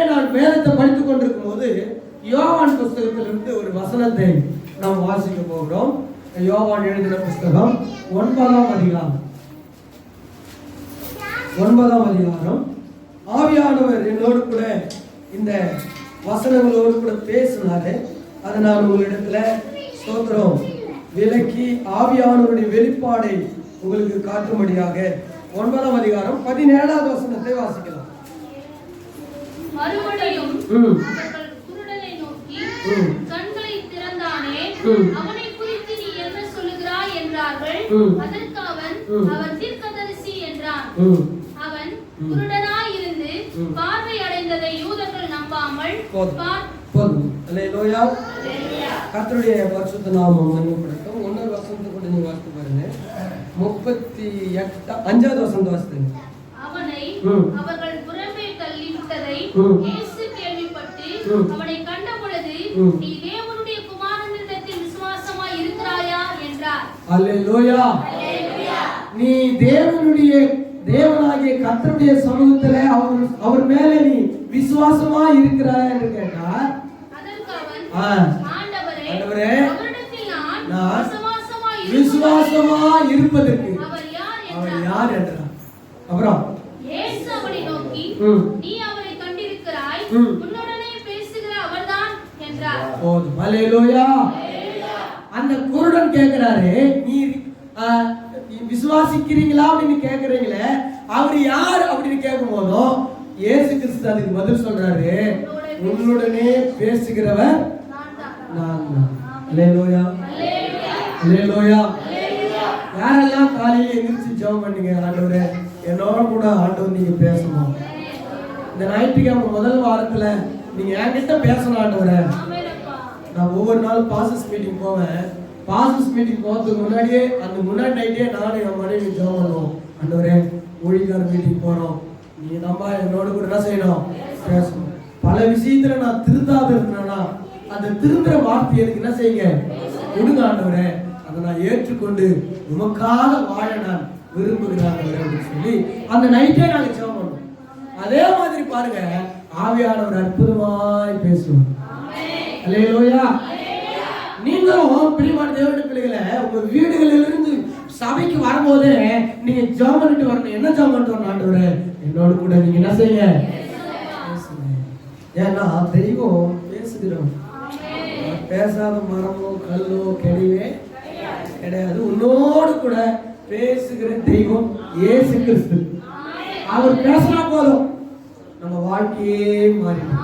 நான் வேதத்தை படித்துக் கொண்டிருக்கும் போது யோவான் புஸ்தகத்திலிருந்து ஒரு வசனத்தை நாம் வாசிக்க போகிறோம். யோவான் எழுதின புஸ்தகம் 9ஆம் அதிகாரம். ஆவியானவர் என்னோடு கூட இந்த வசனங்களோடு கூட பேசினாரு. அதை நான் உங்களிடத்துல ஸ்தோத்திரம் விலக்கி ஆவியானவருடைய வெளிப்பாடை உங்களுக்கு காட்டும்படியாக 9ஆம் அதிகாரம் 17வது வசனத்தை வாசிக்கலாம். மறுபடியும் அவர்கள் குருடனை நோக்கி கண்களை திறந்தானே, அவனை குறித்து நீ என்ன சொல்லுகிறாய் என்றார்கள். அதற்கு அவன், அவர் தீர்க்கதரிசி என்றான். அவன் குருடனாய் இருந்து பார்வை அடைந்ததை யூதர்கள் நம்பாமல் அல்லேலூயா கர்த்தருடைய பரிசுத்த நாமம் மகிமைப்படட்டும். 1வது வசனத்தை கூட நீங்க வாசித்து பாருங்க. 5வது வசனத்தை வாசிங்க. அவனை அவர்கள் புறம்பே தள்ளி விட்டதை இயேசு கேள்விப்பட்டு அவனை கண்ட பொழுது, நீ தேவனுடைய குமாரனிடத்தில் விசுவாசமாய் இருக்கிறாயா என்றார். அல்லேலூயா. நீ தேவனாகிய கர்த்தருடைய சமூகத்திலே அவர் மேல நீ விசுவாசமா இருக்கிறாயா என்று கேட்டார். அதற்கு அவன், ஆண்டவரே, அவரிடத்தில் நான் விசுவாசமா இருப்பதற்கு அவர் யார் என்றார். அப்புறம் இயேசு அவனை நோக்கி, நீ அவரை கண்டிருக்கிறாய், உன்னுடனே பேசுகிற அவர்தான் என்றார். போதும். அல்லேலூயா. அந்த குருடன் கேட்கிறாரு, நீ விசுவாசிக்கிறீங்களா அப்படின்னு கேட்கறீங்களே, அவர் யார் அப்படின்னு கேட்கும் போதும் இயேசு கிறிஸ்து அதுக்கு பதில் சொல்றாரு, உன்னுடனே பேசுகிறவர் நான் தான். அல்லேலூயா. அல்லேலூயா. யாரெல்லாம் காலையில எந்திரிச்சு ஜெபம் பண்ணீங்க, ஆண்டவரே என்னோட கூட ஆண்டவர் நீங்க பேசணும். இந்த ஞாயிற்றுக்கிழமை முதல் வாரத்துல நீங்க என்கிட்ட பேசணும் ஆண்டவரே. நான் ஒவ்வொரு நாளும் பாசஸ் மீட்டிங் போவேன். பாசஸ் மீட்டிங் போகிறதுக்கு முன்னாடியே அந்த முன்னாடி நைட்டே நானும் என் மனைவி ஜெபம் பண்ணுவோம். ஆண்டவரே ஊழியக்கார மீட்டிங் போறோம், நீ நம்ம என்னோட கூட என்ன செய்யணும், பேசணும். பல விஷயத்துல நான் திருந்தாத இருந்தேன்னா அந்த திருந்துற வார்த்தை எனக்கு என்ன செய்யுங்க, கொடுங்க ஆண்டவரே. அதை நான் ஏற்றுக்கொண்டு உமக்காக வாழ நான் விரும்புகிறேன் அப்படின்னு சொல்லி அந்த நைட்டே நாங்க ஜெபம் பண்ணுவோம். அதே மாதிரி பாருங்க, ஆவியானவர் அற்புதமாய் பேசுவார். அல்லேலூயா. நீங்களும் பிரியமான தேவனுடைய பிள்ளைகளை உங்க வீடுகளிலிருந்து சபைக்கு வரும்போதே நீங்க ஜெபம் பண்ணிட்டு வரணும். என்ன ஜெபம் பண்ணிட்டு வரணும், ஆண்டவரே என்னோட கூட நீங்க என்ன செய்யுங்க, ஏன்னா தெய்வம் பேசுகிறோம். பேசாத மரமோ கல்லோ கிடையவே கிடையாது. உன்னோடு கூட பேசுகிற தெய்வம் இயேசு கிறிஸ்து. அவர் பேசினா போதும் நம்ம வாழ்க்கையே மாறிடும்,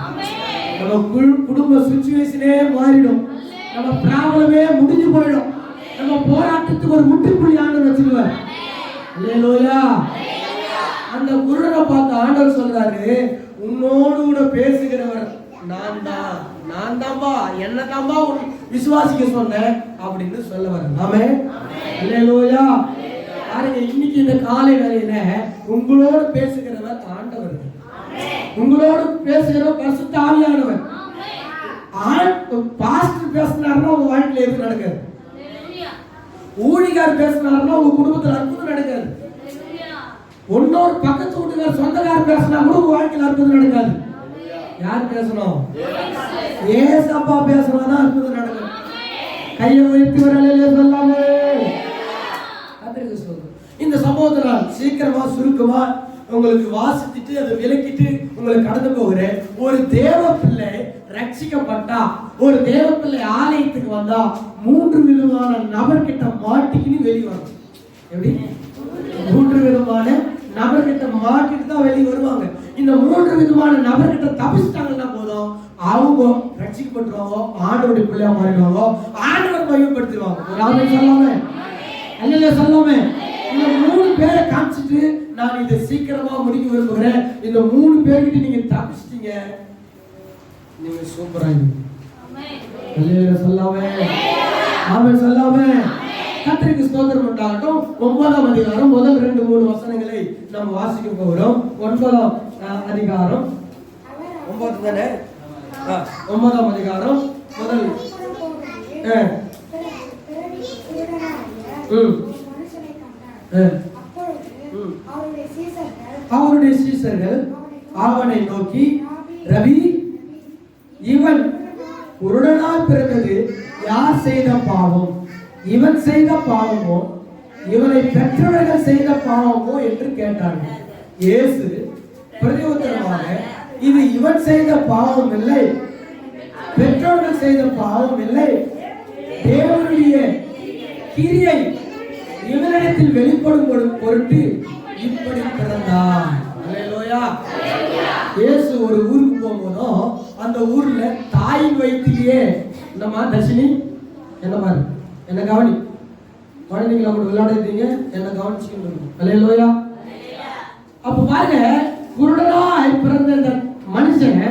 நம்ம குடும்ப சிச்சுவேஷனே மாறிடும், நம்ம பிராப்ளமே முடிஞ்சு போயிடும், நம்ம போராட்டத்துக்கு ஒரு முற்றுப்புள்ளி ஆண்டவர் வச்சிருவார். அல்லேலூயா. அந்த குருடனை பார்த்து ஆண்டவர் சொல்றாரு, உன்னோடு கூட பேசுகிறவர் நான் தான்பா, என்ன தான்பா விசுவாசிக்க சொன்னேன் அப்படின்னு சொல்ல வர. ஆமே. அல்லேலூயா. பாருங்க, இன்னைக்கு இந்த காலை வேளையில உங்களோடு பேசுகிறவர் ஆண்டவர், உங்களோடு பேசுகிறவர் பரிசுத்த ஆவியானவர். பாஸ்டர் பேசினாருன்னா உங்க வாழ்க்கையில எதுவும் நடக்காது. ஊழியர் பேசினாருன்னா உங்க குடும்பத்தில் அற்புதம் நடக்காது. ஒன்னொரு பக்கத்து வீட்டுக்கார சொந்தக்காரர் பேசினா கூட உங்க வாழ்க்கையில் அற்புதம் நடக்காது. யார் பேசணும்? ஏசப்பா பேசணும், அற்புதம் நடக்கும். கையை உயர்த்தி வரலையே சொல்லாமே. இந்த சம்பவத்தை நான் சீக்கிரமா சுருக்கமா உங்களுக்கு வாசித்துட்டு அதை விளக்கிட்டு உங்களுக்கு கடந்து போகிறேன். ஒரு தேவ பிள்ளை ரட்சிக்கப்பட்டா, ஒரு தேவ பிள்ளை ஆலயத்துக்கு வந்தா 3 விதமான நபர்கிட்ட மாட்டிக்கின்னு வெளியே வரும். எப்படி? 3 விதமான நபர்கிட்ட மாட்டிட்டு தான் வெளியே வருவாங்க. இந்த 3 விதமான நபர்கிட்ட தப்பிச்சிட்டாங்கன்னா போதும், அவங்க ரட்சிக்கப்பட்டுருவாங்க, ஆண்டவருடைய பிள்ளையா மாறிடுவாங்க, ஆண்டவர் மகிமைப்படுத்திடுவாங்க. ஒரு ஆமென் சொல்லாமே. அல்லேலூயா சொல்லாமே. இந்த 3 பேரை காமிச்சிட்டு நான் இதை சீக்கிரமா முடிக்க விரும்புகிறேன். இந்த 3 பேர்கிட்ட நீங்க தப்பிச்சிட்டீங்க, நீங்க சூப்பரா இருக்கீங்க. அல்லேலூயா சொல்லாமே. ஆமென் சொல்லாமே. கர்த்தருக்கு ஸ்தோத்திரம் உண்டாகட்டும். 9ஆம் அதிகாரம் முதல் 2-3 வசனங்களை நாம் வாசிக்க போகிறோம். 9ஆம் அதிகாரம் 9 தானே? 9ஆம் அதிகாரம் முதல் அவருடைய சீசர்கள் அவனை நோக்கி, ரவி, இவன் குருடனாய் பிறந்தது யார் செய்த பாவம்? இவன் செய்த பாவமோ இவனை பெற்றவர்கள் செய்த பாவமோ என்று கேட்டார்கள். இயேசு பிரதியுத்தரமாக, இது இவன் செய்த பாவம் இல்லை, பெற்றோர்கள் செய்த பாவம் இல்லை, தேவனுடைய கிரியை இவனிடத்தில் வெளிப்படும் பொருட்டு இப்படி பிறந்தான். அல்லேலூயா. இயேசு ஒரு ஊருக்கு போகும்போதும் அந்த ஊர்ல தாயின் வயிற்றிலேயே, என்னம்மா தர்ஷினி, என்ன பாரு, என்ன கவனி, குழந்தைங்கள கூட விளையாடுறீங்க, என்ன கவனிச்சுக்கணும். அல்லேலூயா. அப்ப பாருங்க, குருடனாய் பிறந்த இந்த மனுஷன்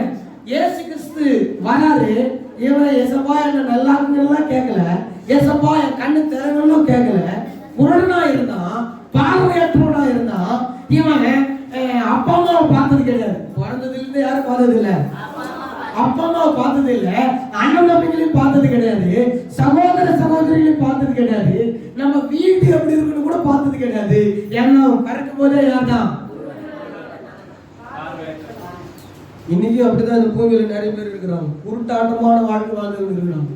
இயேசு கிறிஸ்து வராரு. இவனை ஏசப்பா என்ன நல்லா இருக்குன்னு கேட்கல, ஏசப்பா என் கண்ணு திறனும் கேட்கல. குருடனா இருந்தான், பார்வையற்றவனா இருந்தான். இவன் அப்பா அம்மாவை பார்த்தது கிடையாது. பிறந்ததுல இருந்து யாரும் பார்த்தது இல்லை, அப்பா அம்மாவை பார்த்தது இல்லை, அண்ணன் தம்பிகளையும் பார்த்தது கிடையாது, சகோதர சகோதரிகளையும் பார்த்தது கிடையாது, நம்ம வீடு எப்படி இருக்குன்னு கூட பார்த்தது கிடையாது. ஏன்னா கறக்கும் போதே யார் தான். இன்னைக்கு அப்படிதான் இந்த பூமியில நிறைய பேர் இருக்கிறாங்க, குருட்டாட்டமான வாழ்க்கை வாழ்ந்து இருக்கிறாங்க.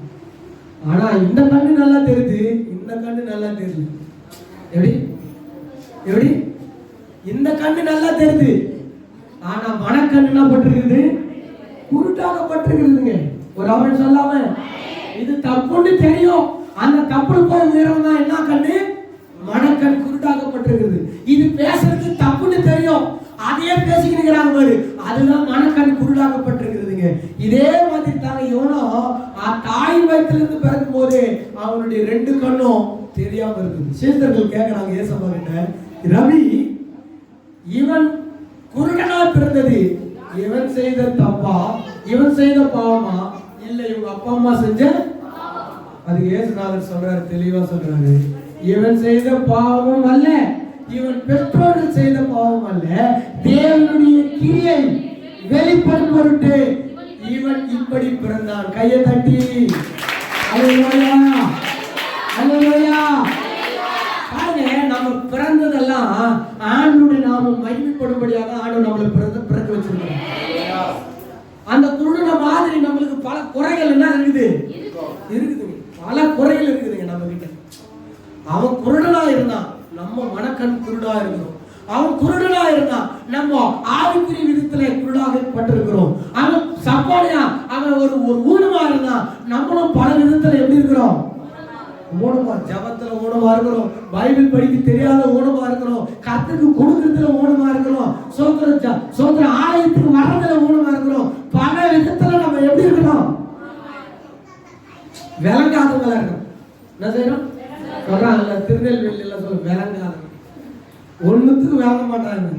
ஆனா இந்த கண்ணு நல்லா தெரியுது, இந்த கண்ணு நல்லா தெரியுது. எப்படி எப்படி இந்த கண்ணு நல்லா தெரியுது, ஆனா மனக்கண்ணு என்ன பட்டிருக்குது, குருட்டாகப்பட்டிருக்குதுங்க. ஒரு அவன் சொல்லாம இது தப்புன்னு தெரியும், அந்த தப்பு போய் உயரம் தான் என்ன கண்ணு, மனக்கண் குருட்டாகப்பட்டிருக்குது. இது பேசுறது தப்புன்னு தெரியும், அதையே பேசிக்கிறாங்க பாரு, அதுதான் மனக்கண் குருடாகப்பட்டிருக்குதுங்க. இதே மாதிரி தாங்க இவனும் தாய் வயிற்றிலிருந்து பிறக்கும் போது அவனுடைய 2 கண்ணும் தெரியாம இருக்குது. சீடர்கள் கேட்கிறாங்க ஏசப்பா கிட்ட, ரவி, இவன் குருடனா பிறந்தது இவன் செய்த தப்பா, இவன் செய்த பாவமா, இல்ல இவங்க அப்பா அம்மா செஞ்ச? அதுக்கு இயேசுநாதர் சொல்றாரு, தெளிவா சொல்றாரு, இவன் செய்த பாவமும் அல்ல, இவன் பெற்றோர்கள் செய்த பாவம் அல்ல, தேவனுடைய கிரியை வெளிப்படும் பொருட்டு இவன் இப்படி பிறந்தான். கையை தட்டி அல்லேலூயா, அல்லேலூயா. பாருங்க, நம்ம பிறந்ததெல்லாம் ஆண்டவருடைய நாமம் மகிமைப்படும்படியாக ஆண்டவர் நம்மளை பிறக்க வச்சிருக்காங்க. அந்த குருடன மாதிரி நம்மளுக்கு பல குறைகள் என்ன இருக்குதுங்க, பல குறைகள் இருக்குதுங்க நம்ம கிட்ட. அவன் குருடனா இருந்தான், நம்ம மனக்கண் குருடா இருக்கிறோம். அவன் குருடனா இருந்தான், நம்ம ஆவிக்குரிய விதத்துல குருடாகப்பட்டிருக்கிறோம். அவன் சப்பானியா, அவன் ஒரு ஊனமா இருந்தான், நம்மளும் பல விதத்துல எப்படி இருக்கிறோம், ஊனமா. ஜபத்துல ஊனமா இருக்கிறோம், பைபிள் படிக்க தெரியாத ஊனமா இருக்கிறோம், கர்த்தருக்கு கொடுக்கறதுல ஊனமா இருக்கிறோம், சோத்திர ஆலயத்துக்கு வர்றதுல ஊனமா இருக்கிறோம். பல விதத்துல நம்ம எப்படி இருக்கிறோம், விளங்காதவங்களா இருக்கிறோம். என்ன செய்யணும் சொல்றாங்கல்ல, திருநெல்வேலி எல்லாம் சொல்ல, விளங்காத, ஒண்ணுத்துக்கு விளங்க மாட்டாங்க.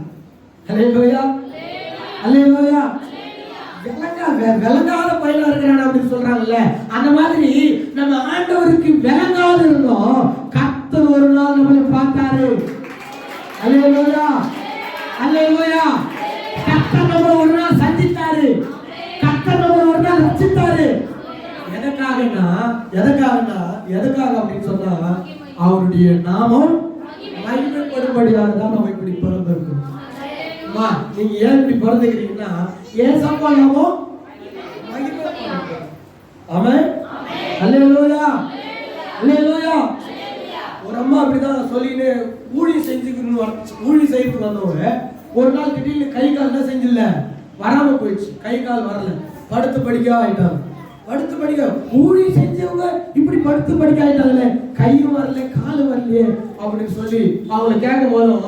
அல்லேலூயா, அல்லேலூயா. விளங்காத பையனா இருக்கிறான் அப்படின்னு சொல்றாங்கல்ல, அந்த மாதிரி நம்ம ஆண்டவருக்கு விளங்காத இருந்தோம். கர்த்தர் ஒரு நாள் நம்மளை பார்த்தாரு. அல்லேலூயா, அல்லேலூயா. கர்த்தர் நம்மளை ஒரு நாள் சந்தித்தாரு, கர்த்தர் நம்மளை ஒரு நாள் ரட்சித்தாரு. எதுக்காக அப்படின்னு சொன்னா, அவருடைய நாமம் மகிமைப்படும்படியாக தான் நம்ம இப்படி பிறந்திருக்கோம். நீங்க ஏன் இப்படி பிறந்துக்கிறீங்கன்னா, ஏசப்பா நாமம் மகிமைப்படும்படியாக. ஆமென், அல்லேலூயா, அல்லேலூயா. ஒரு அம்மா அப்படிதான் சொல்லின்னு ஊழி செய்யறதுக்கு வந்தவங்க ஒரு நாள் திடீர்னு கை கால் என்ன செஞ்சில்ல, வராம போயிடுச்சு. கை கால் வரல, படுத்து படிக்க ஆயிட்டாங்க. படுத்து படிக்க ஊழி செஞ்சவங்க இப்படி படுத்து படிக்க ஆயிட்டாங்களே, கையும் வரல காலும் வரலையே அப்படின்னு சொல்லி அவங்களை கேட்கும் போதும்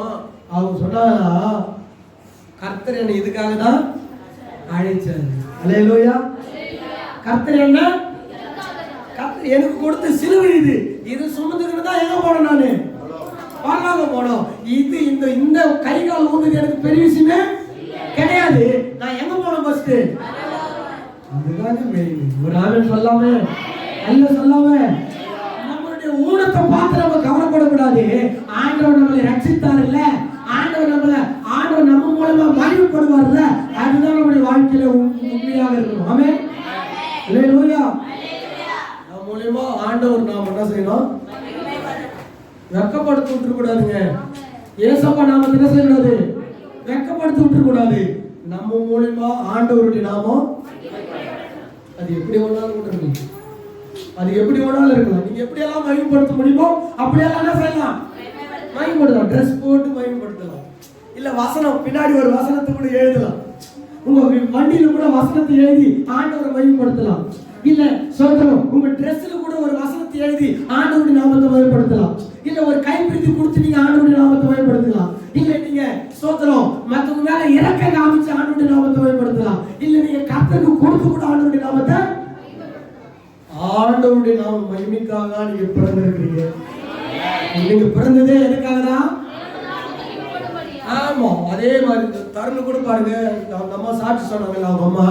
அவங்க சொன்னாங்களா, கர்த்தர் என்ன இதுக்காக தான் அழைச்சாரு. அல்லேலூயா. கர்த்தர் என்ன, கர்த்தர் எனக்கு கொடுத்த சிலுவை இது சுமந்துக்கிட்டு தான் எங்க போனோம், நானு பரவாயில்ல போனோம். இது இந்த கை கால் ஊந்துக்கு எனக்கு பெரிய விஷயமே கிடையாது. நான் எங்க போனோம் ஃபர்ஸ்ட், அதுதானே மெயின். ஒரு ஆமென் சொல்லாம, அல்ல சொல்லாம, நம்மளுடைய ஊனத்தை பார்த்து நம்ம கவலைப்படக்கூடாது. ஆண்டவர் நம்மளை ரட்சித்தார் இல்ல, ஆண்டவர் நம்ம மூலமா மகிமைப்படுவார்ல, அதுதான் நம்முடைய வாழ்க்கையில உண்மையாக இருக்கணும். ஆமென், அல்லேலூயா. நம்ம மூலமா ஆண்டவர் நாம் என்ன செய்யணும், வெட்கப்படுத்த விட்டுற கூடாதுங்க. ஏசப்பா நாமத்தை என்ன செய்யக்கூடாது? வெட்கப்படுத்தி விட்டுற கூடாது. நம்ம மூலமா ஆண்டவருடைய நாமம் அது எப்படி வேணாலும் விட்டுருங்க. அது எப்படி வேணாலும் இருக்கலாம். நீங்க எப்படியெல்லாம் மகிமைப்படுத்த முடியுமோ அப்படியெல்லாம் என்ன செய்யலாம்? மகிமைப்படுத்தலாம். ட்ரெஸ் போட்டு மகிமைப்படுத்தலாம். இல்ல வசனம் பின்னாடி ஒரு வசனத்தை கூட எழுதலாம். உங்க வண்டியில கூட வசனத்தை எழுதி ஆண்டவரை மகிமைப்படுத்தலாம். இல்ல சொல்றோம் உங்க ட்ரெஸ்ல கூட ஒரு வசனத்தை எழுதி ஆண்டவருடைய நாமத்தை மகிமைப்படுத்தலாம். இல்ல ஒரு கைப்பிடித்து கொடுத்து நீங்க ஆண்டவருடைய நாமத்தை மகிமைப்படுத்தலாம். இல்ல நீங்க சோத்திரம் மத்தவங்க மேல இறக்க காமிச்சு ஆண்டவருடைய நாமத்தை மகிமைப்படுத்தலாம். இல்ல நீங்க கர்த்தருக்கு கொடுத்து கூட ஆண்டவருடைய நாமத்தை ஆண்டவருடைய நாம மகிமைக்காக நீங்க பிறந்திருக்கிறீங்க. நீங்க பிறந்ததே எதுக்காக தான்? ஆமா. அதே மாதிரி தருணம் கூட பாருங்க. நம்ம சாட்சி சொன்னாங்கல்ல அவங்க அம்மா,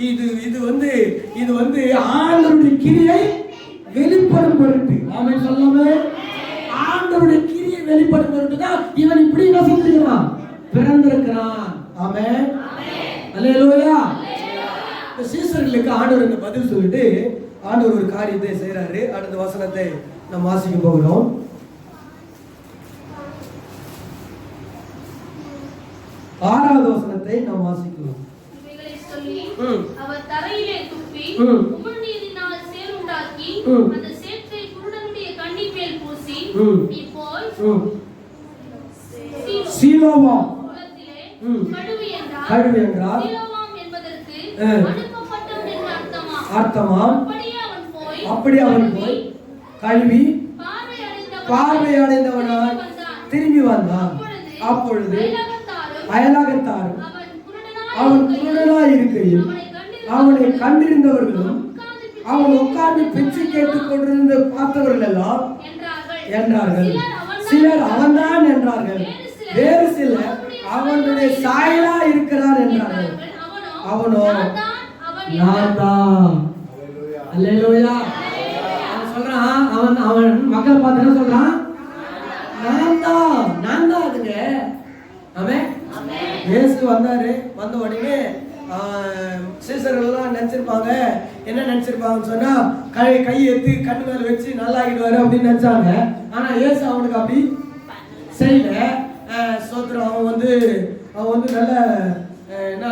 இது வந்து ஆண்டவருடைய கிரியை வெளிப்படும் பொருட்டு. ஆமென் சொல்லாமே. ஆண்டவருடைய கிரியை வெளிப்படும் பொருட்டு தான் இவன் இப்படி என்ன செஞ்சிருக்கிறான்? பிறந்திருக்கிறான். ஆமென். அல்லேலூயா. சீசர்களுக்கு ஆண்டவர் பதில் சொல்லிட்டு ஆண்டவர் ஒரு காரியத்தை செய்யறாரு. அடுத்த வசனத்தை நாம் வாசிக்க போகிறோம். ஆறாவது வசனத்தை நாம் வாசிக்கலாம். இவைகளை சொல்லி அவர் தரையிலே துப்பி உமிழ்நீரினால் சேறு உண்டாக்கி அந்த சேற்றை குருடனுடைய கண்ணின் மேல் பூசி நீ போய் சீலோவாம் குளத்திலே கழுவி என்றார். சீலோவாம் என்பதற்கு அனுப்பப்பட்டவன் என்று அர்த்தமா. அப்படி அவன் போய் கழுவி பார்வை அடைந்தவனாய் திரும்பி வந்தான். அப்பொழுது அயலாகத்தாரும் அவன் குருடனாய் இருக்கையில் அவனை கண்டிருந்தவர்களும் அவன் உட்கார்ந்து பிச்சை கேட்டுக் கொண்டிருந்த பார்த்தவர்கள் எல்லாம் என்றார்கள். சிலர் அவன்தான் என்றார்கள். வேறு சிலர் அவனுடைய சாயலா இருக்கிறார் என்றார்கள். அவனோ நான் தான். அல்லேலூயா. அவன் சொல்றான், அவன் மக்களை பார்த்து என்ன சொல்றான்? நான் தான் அதுங்க. அவன் இயேசு வந்தாரு. வந்த உடனே சீசர்கள் நினைச்சிருப்பாங்க, என்ன நினைச்சிருப்பாங்கன்னு சொன்னா கை எடுத்து கண்ணு மேல வச்சு நல்லா ஆகிடுவாரு அப்படின்னு நினைச்சாங்க. ஆனா இயேசு அவனுக்கு அப்படி செய்யல. சோத்திரம். அவன் வந்து நல்ல என்ன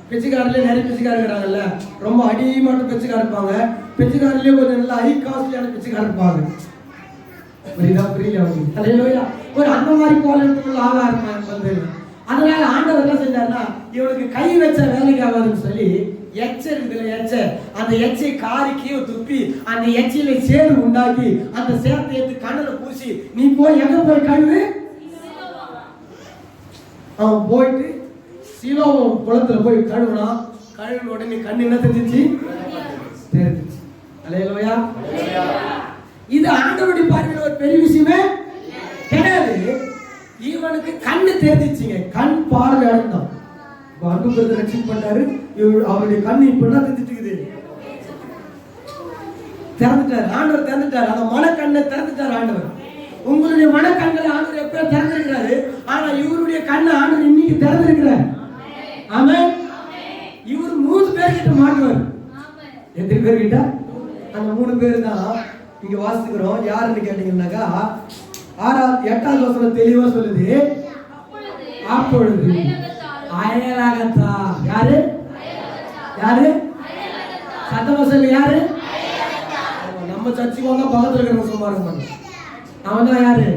பிச்சைக்காரிலே நிறைய பிச்சைக்காரர் இருக்கிறாங்கல்ல, ரொம்ப அடிமட்டம் பிச்சைக்காரர் இருப்பாங்க. பிச்சைக்காரிலேயே கொஞ்சம் நல்ல ஹை காஸ்ட்லியான பிச்சைக்காரர் இருப்பாங்க. புரியல அவங்களுக்கு. ஒரு அந்த மாதிரி குவாலிட்டியுள்ள ஆளா இருப்பாங்க வந்து. அதனால ஆண்டவர் என்ன செஞ்சாருன்னா இவனுக்கு கை வச்ச வேலைக்கு ஆகாதுன்னு சொல்லி எச்ச இருக்குதுல்ல, அந்த எச்சை காரி கீழே துப்பி அந்த எச்சையில சேறு உண்டாக்கி அந்த சேரத்தை எடுத்து கண்ணுல பூசி நீ போய் எங்க போய் கழுவு. அவன் போயிட்டு சீலோவாம் குளத்துல போய் கழுவுனா. கழுவின உடனே கண்ணு என்ன தெரிஞ்சிச்சு? தெரிஞ்சிச்சு. அல்லேலூயா. இது ஆண்டவருடைய பார்வையில் ஒரு பெரிய விஷயமே கிடையாது. இவனுக்கு கண்ணு தெரிஞ்சிச்சுங்க. கண் பார்வை அடைந்தான். அன்பு ரட்சிக் பண்ணாரு. அவருடைய கண்ணு இப்படிதான் தெரிஞ்சிட்டு இருக்குது. திறந்துட்டாரு ஆண்டவர். திறந்துட்டாரு. அந்த மனக்கண்ணை திறந்துட்டாரு ஆண்டவர். உங்களுடைய மனக்கண்களை ஆண்டவர் எப்ப திறந்திருக்கிறாரு. ஆனா இவருடைய கண்ணை ஆண்டவர் இன்னைக்கு திறந்திருக்கிறார். ஆமென். இவர் 3 பேர்கிட்ட மாட்டுவார். எத்தனை பேர்கிட்ட? அந்த 3 பேர் தான் இங்க வாசிக்கிறோம். யாருன்னு கேட்டீங்கன்னாக்கா 8வது வசனம் தெளிவா சொல்லுது. அப்பொழுது அயலாகத்தா. யாரு? சத்தமா சொல்லு. யாரு? நம்ம சர்ச்சுக்கு வந்தா பக்கத்துல இருக்கிற சும்மா இருப்பாங்க. அவன் தான் யாரு?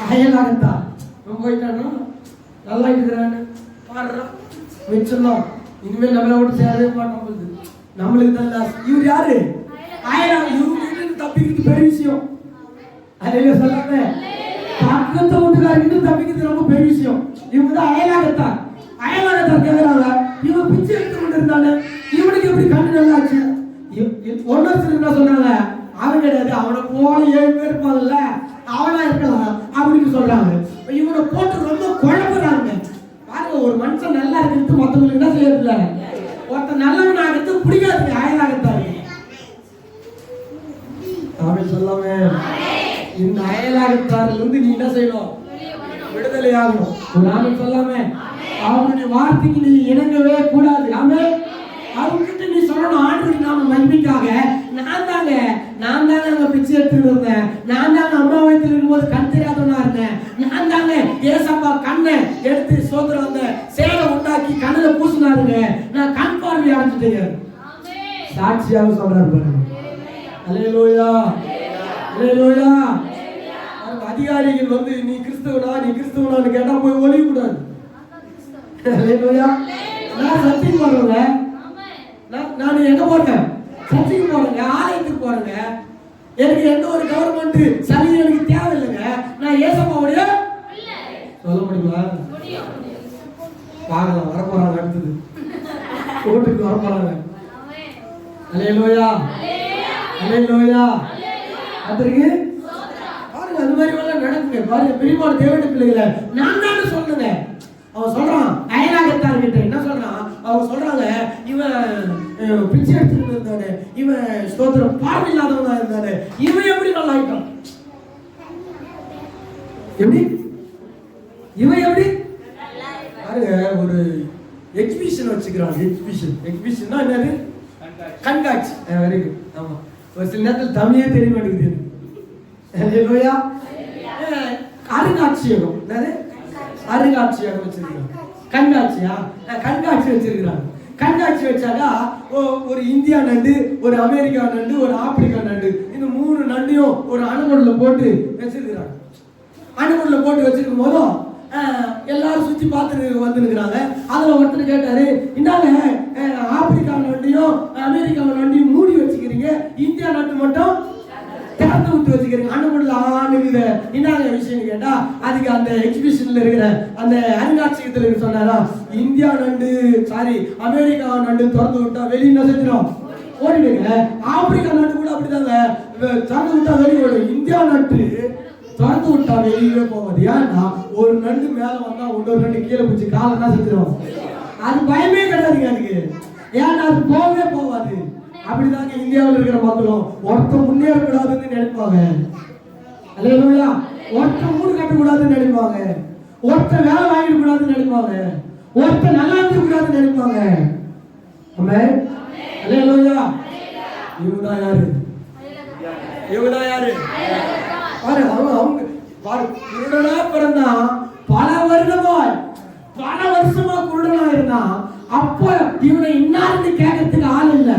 அயலாகத்தா. போயிட்டானோ நல்லா இருக்கிறான்னு பாடுறான். மிச்சம் இனிமேல் நம்மளை விட்டு சேரவே மாட்டோம். நம்மளுக்கு தான் இவர் யாரு? இவங்க தப்பிக்கிறது பெரிய விஷயம். அதுல சொல்லாம பக்கத்து வீட்டுக்காரங்க தப்பிக்கிறது ரொம்ப பெரிய விஷயம். இவங்க தான் அயலாகத்தான் கேட்கிறாங்க. இவன் பிச்சை எடுத்து கொண்டு இருந்தானே, இவனுக்கு எப்படி கண்ணு நல்லா ஆச்சு? ஒன்னு என்ன சொன்னாங்க? அவன் கிடையாது, அவனை போல 7 பேர் இருப்பாங்கல்ல, அவனா இருக்கலாம் அப்படின்னு சொல்றாங்க. இவனை போட்டு ரொம்ப குழம்புறாங்க. பாருங்க, ஒரு மனுஷன் நல்லா இருக்கிறது மற்றவங்களுக்கு என்ன செய்யறதில்ல. ஒருத்தன் நல்லவன் ஆகிறது பிடிக்காது அயலாகத்தான். அவன் சொல்லாம இந்த அயலாகத்தாரில் இருந்து நீ என்ன செய்யணும்? விடுதலை ஆகணும். சொல்லாம அவனுடைய வார்த்தைக்கு நீ இணங்கவே கூடாது. ஆமென். அவங்ககிட்ட நீ சொல்லணும், ஆண்டவருடைய நாம மகிமைக்காக நான் தாங்க அங்க பிச்சை எடுத்துட்டு இருந்தேன், நான் தாங்க அம்மா வயித்துல இருக்கும்போது கண் தெரியாதவனா இருந்தேன், நான் தாங்க ஏசப்பா கண்ணை எடுத்து சோதரம் அந்த சேலை உண்டாக்கி கண்ணுல பூசினாருங்க, நான் கண் பார்வை அடைஞ்சிட்டேங்க. சாட்சியாக சொல்றாரு பாருங்க. அல்லேலூயா, அல்லேலூயா. அதிகாரிகள் வந்து நீ கிறிஸ்தவனான்னு கேட்டா போய் ஒளிய கூடாது. அல்லேலூயா. நான் சத்தியம் போறேங்க, நான் எங்க போறேன்? சர்ச்சுக்கு போறேங்க, ஆலயத்துக்கு போறேங்க. எனக்கு எந்த ஒரு கவர்மெண்ட் சலுகை எனக்கு தேவையில்லைங்க. நான் ஏசப்பாவுடைய சொல்ல முடியுமா? பார்க்கலாம், வரப்போறாங்க, அடுத்தது கோட்டுக்கு வரப்போறாங்க. அல்லேலூயா, அல்லேலூயா. அதற்கு பாருங்க, அது மாதிரி எல்லாம் நடக்குங்க. பாருங்க, பெரியமான தேவனுடைய பிள்ளைகளை நான் தானே சொல்லுங்க. அவன் சொல்றான் அயலாகத்தார்கிட்ட என்ன சொல்றான்? அவங்க சொல்றாங்க, இவன் பிச்சை எடுத்துட்டு இருந்தானே, இவன் ஸ்தோத்திரம் பார்வை இல்லாதவனா இருந்தானே, இவன் எப்படி நல்லா ஆயிட்டான்? எப்படி இவன் எப்படி பாருங்க, ஒரு எக்ஸிபிஷன் வச்சுக்கிறான். எக்ஸிபிஷன்னா என்னது? கண்காட்சி. Very good. ஆமா, ஒரு சில நேரத்தில் தமிழே தெரிய மாட்டேங்குது. அல்லேலூயா. அருங்காட்சியகம். என்னது? அருங்காட்சியகம் வச்சிருக்காங்க. கண்காட்சியா? கண்காட்சி வச்சிருக்கிறாங்க. கண்காட்சி வச்சாக்கா ஒரு இந்தியா நண்டு, ஒரு அமெரிக்கா நண்டு, ஒரு ஆப்பிரிக்கா நண்டு, இந்த 3 நண்டையும் ஒரு அணுகுண்டுல போட்டு வச்சிருக்கிறாங்க. அணுகுண்டுல போட்டு வச்சிருக்கும் போதும் எல்லாரும் சுத்தி பார்த்துட்டு வந்துருக்கிறாங்க. அதுல ஒருத்தர் கேட்டாரு, இந்தாங்க ஆப்பிரிக்கா நண்டையும் அமெரிக்கா நண்டையும் மூடி வச்சுக்கிறீங்க, இந்தியா நண்டு மட்டும் திறந்து விட்டு வச்சுக்கிறீங்க, அணுகுண்டுல ஆணுக்குது, என்னங்க விஷயம் கேட்டா, அதுக்கு அந்த எக்ஸிபிஷன்ல இருக்கிற அந்த அருங்காட்சியகத்துல சொன்னாரா, இந்தியா நண்டு அமெரிக்கா நண்டு திறந்து விட்டா வெளியே நசைச்சிடும், ஓடிடுங்க. ஆப்பிரிக்கா நண்டு கூட அப்படிதாங்க, திறந்து விட்டா வெளியே ஓடும். இந்தியா நட்டு திறந்து விட்டா வெளியே போகாது. ஏன்னா ஒரு நண்டு மேல வந்தா இன்னொரு நண்டு கீழே பிடிச்சி காலை என்ன செஞ்சிடும்? அது பயமே கிடையாதுங்க அதுக்கு. ஏன்னா அது போகவே போகாது. அப்படிதாங்க இந்தியாவில் இருக்கிற மக்களும் ஒருத்தர் முன்னேறக்கூடாதுன்னு நினைப்பாங்க. அல்லேலூயா. ஒருத்தர் மூடு கட்டக்கூடாதுன்னு நினைப்பாங்க, ஒருத்தர் வேலை வாங்கிட கூடாதுன்னு நினைப்பாங்க, ஒருத்தர் நல்லா இருக்கக்கூடாதுன்னு நினைப்பாங்க. ஆமென். அல்லேலூயா. இவங்க யாரு? பாரு, அவங்க பாரு, குருடனா பிறந்தா பல வருஷமா குருடனா இருந்தா, அப்ப இவனை இன்னாருன்னு கேட்கறதுக்கு ஆள் இல்ல.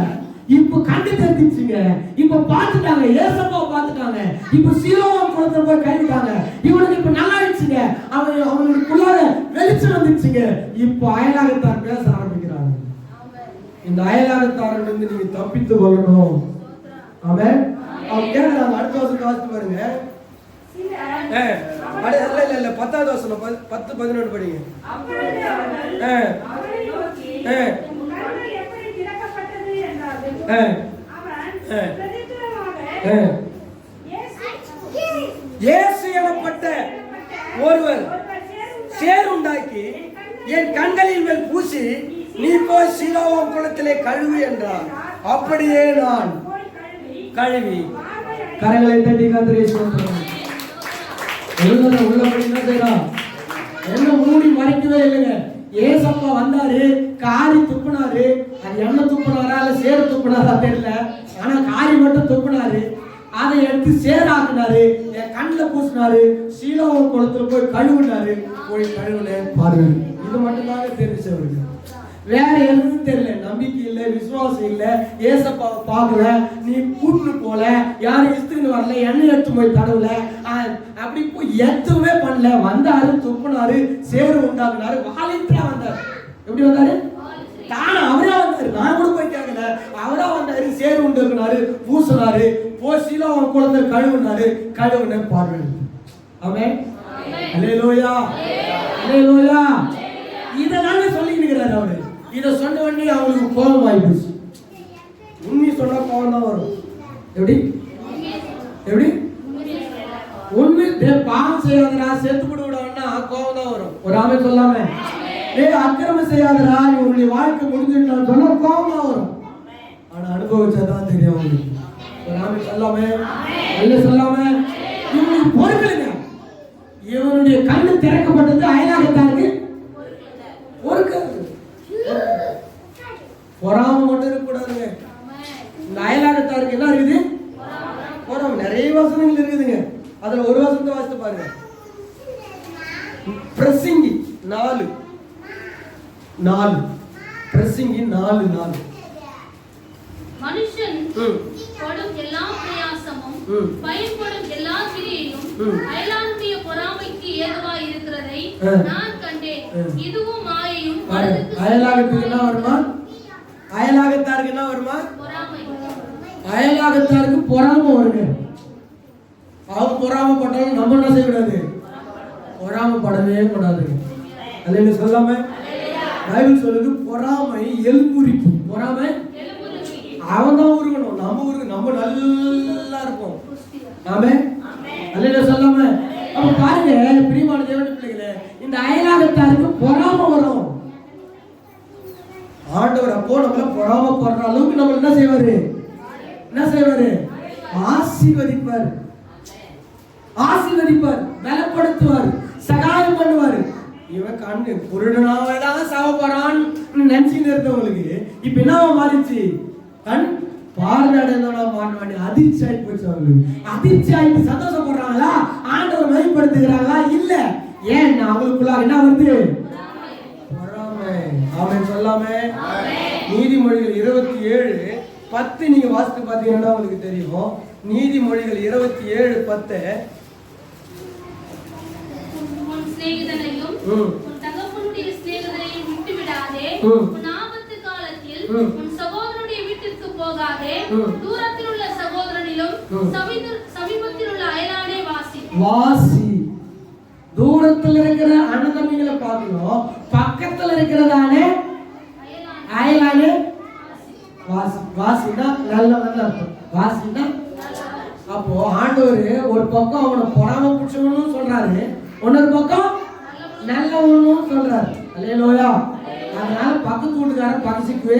இப்ப கண்டு தெரிஞ்சிச்சுங்க, இப்ப பாத்துட்டாங்க, ஏசப்பா பாத்துட்டாங்க, இப்ப சீலோவாம் குளத்துல போய் கைவிட்டாங்க, இவனுக்கு இப்ப நல்லா ஆயிடுச்சுங்க, அவனுக்குள்ளார வெளிச்சம் வந்துச்சுங்க. இப்ப அயலாகத்தார் பேச ஆரம்பிக்கிறாங்க. இந்த அயலாகத்தாரிலிருந்து நீங்க தப்பித்து கொள்ளணும். ஆமென். அவங்க கேட்கறாங்க. அடுத்த வருஷம் வாசித்து பாருங்க. இல்ல 10வது வசனம் 10-11 படிங்க. இயேசு எனப்பட்ட ஒருவர் சேர் உண்டாக்கி என் கண்களின் மேல் பூசி நீ போய் சீலோவாம் குளத்திலே கழுவு என்றார். அப்படியே நான் கழுவி கரங்களை தட்டி கர்த்தரை ஸ்தோத்திரம். உள்ளபடி என்ன செய்யலாம்? என்ன மூடி மறைக்கவே இல்லைங்க. ஏசப்பா வந்தாரு, காரி துப்புனாரு. அது என்ன துப்புனாரா இல்ல சேரு துப்புனாரா தெரியல, ஆனா காரி மட்டும் துப்புனாரு. அதை எடுத்து சேராக்குனாரு, என் கண்ணில் பூசினாரு, சீலோவாம் குளத்துல போய் கழுவுனாரு. போய் கழுவுனேன் பாருங்க. இது மட்டும் தாங்க தெரிஞ்சு அவருக்கு, வேற எதுவும் தெரியல. நம்பிக்கை இல்லை, விசுவாசம் இல்லை, ஏசப்பாவை பார்க்கல, நீ கூட்டுன்னு போல, யாரும் இஸ்துன்னு வரல, எண்ணெய் எடுத்து போய் தடவுல, அப்படி போய் எதுவுமே பண்ணல. வந்தாரு, துப்புனாரு, சேரு உண்டாக்குனாரு, வாலிட்டா வந்தாரு. எப்படி வந்தாரு? தானே அவரா வந்தாரு, நான் கூட போய் கேட்கல, அவரா வந்தாரு, சேரு உண்டாக்குனாரு, பூசினாரு, போய் சீலோவாம் குளத்தை கழுவுனாரு, கழுவுன பார்வை. ஆமென். அல்லேலூயா, அல்லேலூயா. இதனால சொல்லிட்டு இருக்கிறாரு அவரு. இதை சொன்ன உடனே அவங்களுக்கு கோபம் ஆயிடுச்சு. உண்மை சொன்னா கோபம் தான் வரும். எப்படி உண்மை பாவம் செய்யாதரா, செத்து விடுவிடான்னா கோபம் தான் வரும். ஒரு ஆமை சொல்லாம அக்கிரமம் செய்யாதரா, இவங்களுடைய வாழ்க்கை முடிஞ்சுட்டான்னு சொன்னா கோபம் தான் வரும். ஆனா அனுபவிச்சாதான் தெரியும் அவங்களுக்கு. ஒரு ஆமை சொல்லாம இவங்களுக்கு பொறுக்கலைங்க. இவனுடைய கண்ணு திறக்கப்பட்டது அயலாகத்தாருக்கு பொறாம 4 பிரசங்கி 4:4 மனுஷன் படும் எல்லா பிரயாசமும் பயன்படும் எல்லா கிரியையும் அயலானுடைய பொறாமைக்கு ஏதுவாய் இருக்கிறதை நான் கண்டேன். இதுவும் மாயையும் அயலாகத்துக்கு என்ன வருமா? அயலாகத்தாருக்கு என்ன வருமா? பொறாமை. அயலாகத்தாருக்கு பொறாமை வருங்க. அவங்க பொறாமப்பட்டாலும் நம்ம என்ன செய்யக்கூடாது? பொறாமப்படவே கூடாது. அல்லேலூயா சொல்லாம பைபிள் சொல்லுது பொறாமை எலும்புரிக்கும். பொறாமை அவன் தான் உருகணும், நம்ம உருகு, நம்ம நல்லா இருப்போம். ஆமே அல்லேலூயா சொல்லாம. அப்ப பாருங்க பிரியமான தேவனுடைய பிள்ளைகளே, இந்த அயலாகத்தாருக்கு பொறாமை வரும். ஆண்டவர் அப்போ நம்மள பொறாமப்படுற அளவுக்கு நம்ம என்ன செய்வாரு? என்ன செய்வாரு? ஆசீர்வதிப்பார், ஆசீர்வதிப்பார், பலப்படுத்துவார், சகாயம் பண்ணுவார். இவன் கண்ணு குருடனாவதான் சாவ போறான்னு நினைச்சுட்டு இருந்தவங்களுக்கு இப்ப என்னவா மாறிச்சு? கண் பார்வையடைந்தவனா மாறி அதிர்ச்சி ஆகி போச்சு. அவங்களுக்கு அதிர்ச்சி ஆகிட்டு சந்தோஷப்படுறாங்களா? ஆண்டவர் மகிமைப்படுத்துகிறாங்களா? இல்ல. ஏன் அவங்களுக்குள்ள என்ன வருது? பொறாமை. ஆமென் சொல்லாமே. நீதிமொழிகள் 27:10 நீங்க வாசித்து பார்த்தீங்கன்னா உங்களுக்கு தெரியும். நீதிமொழிகள் 27:10 சிநேகிதனையும் உன் தகப்பனுடைய சிநேகிதனையும் விட்டு விடாதே. உன் ஆபத்து காலத்தில் உன் சகோதரனுடைய வீட்டிற்கு போகாதே. தூரத்தில் உள்ள சகோதரனிலும் சமீபத்தில் உள்ள அயலானே வாசி. வாசி. தூரத்தில் இருக்கிற அண்ணன் தம்பிகளை பார்க்கணும், பக்கத்தில் இருக்கிறதானே அயலானே வாசி. வாசினா நல்ல வாசினா அப்போ ஆண்டவர் ஒரு பக்கம் அவனை பொறாம பிடிச்சவனும் சொல்றாரு, இன்னொரு பக்கம் நல்லவனும் சொல்றாரு. அல்லேலூயா. அதனால பக்கத்து வீட்டுக்காரன் பக்கத்துக்கு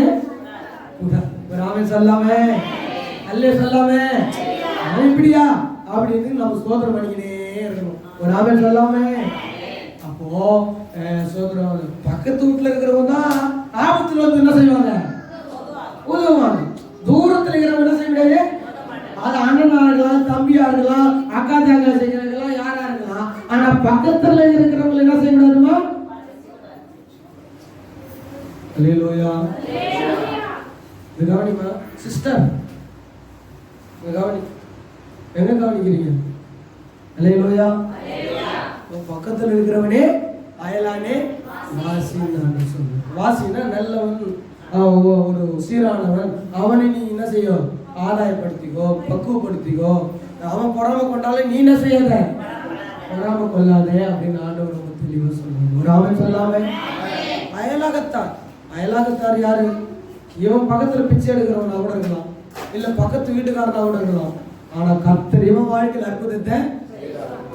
ஒரு ஆமென் சொல்லாமே, அல்லே சொல்லாமே, அவன் இப்படியா அப்படின்னு நம்ம சோதனை பண்ணிக்கிட்டே இருக்கணும். ஒரு ஆமென் சொல்லாமே. அப்போ சோதனை பக்கத்து வீட்டுல இருக்கிறவங்க தான் ஆபத்துல வந்து என்ன செய்வாங்க? உதவுவாங்க. தூரத்துல இருக்கிறவங்க என்ன செய்ய முடியாது? அது அண்ணனா இருக்கலாம், தம்பியா இருக்கலாம், அக்கா தங்கா செய்யறதுலாம் யாரா இருக்கலாம். ஆனா பக்கத்துல இருக்கிறவங்க என்ன செய்ய முடியாதுமா? அல்லேலூயா. கவனிமா சிஸ்டர், கவனி, எங்க கவனிக்கிறீங்க? அல்லேலூயா. பக்கத்துல இருக்கிறவனே அயலானே வாசின்னு சொல்லுங்க. வாசினா நல்லவன், ஒரு சீரானவன். அவனை நீ என்ன செய்யும்? ஆதாயப்படுத்திக்கோ, பக்குவப்படுத்திக்கோ. அவன் பொறாம கொண்டாலும் நீ என்ன செய்யாத? பொறாம கொள்ளாதே அப்படின்னு ஆண்டவர் ரொம்ப தெளிவா சொல்றாங்க. ஒரு ஆமென் சொல்லாம. அயலாகத்தார், அயலாகத்தார் யாரு? இவன் பக்கத்துல பிச்சை எடுக்கிறவனா கூட இருக்கலாம், இல்ல பக்கத்து வீட்டுக்காரனா கூட இருக்கலாம். ஆனா கர்த்தர் இவன் வாழ்க்கையில் அற்புதத்தை,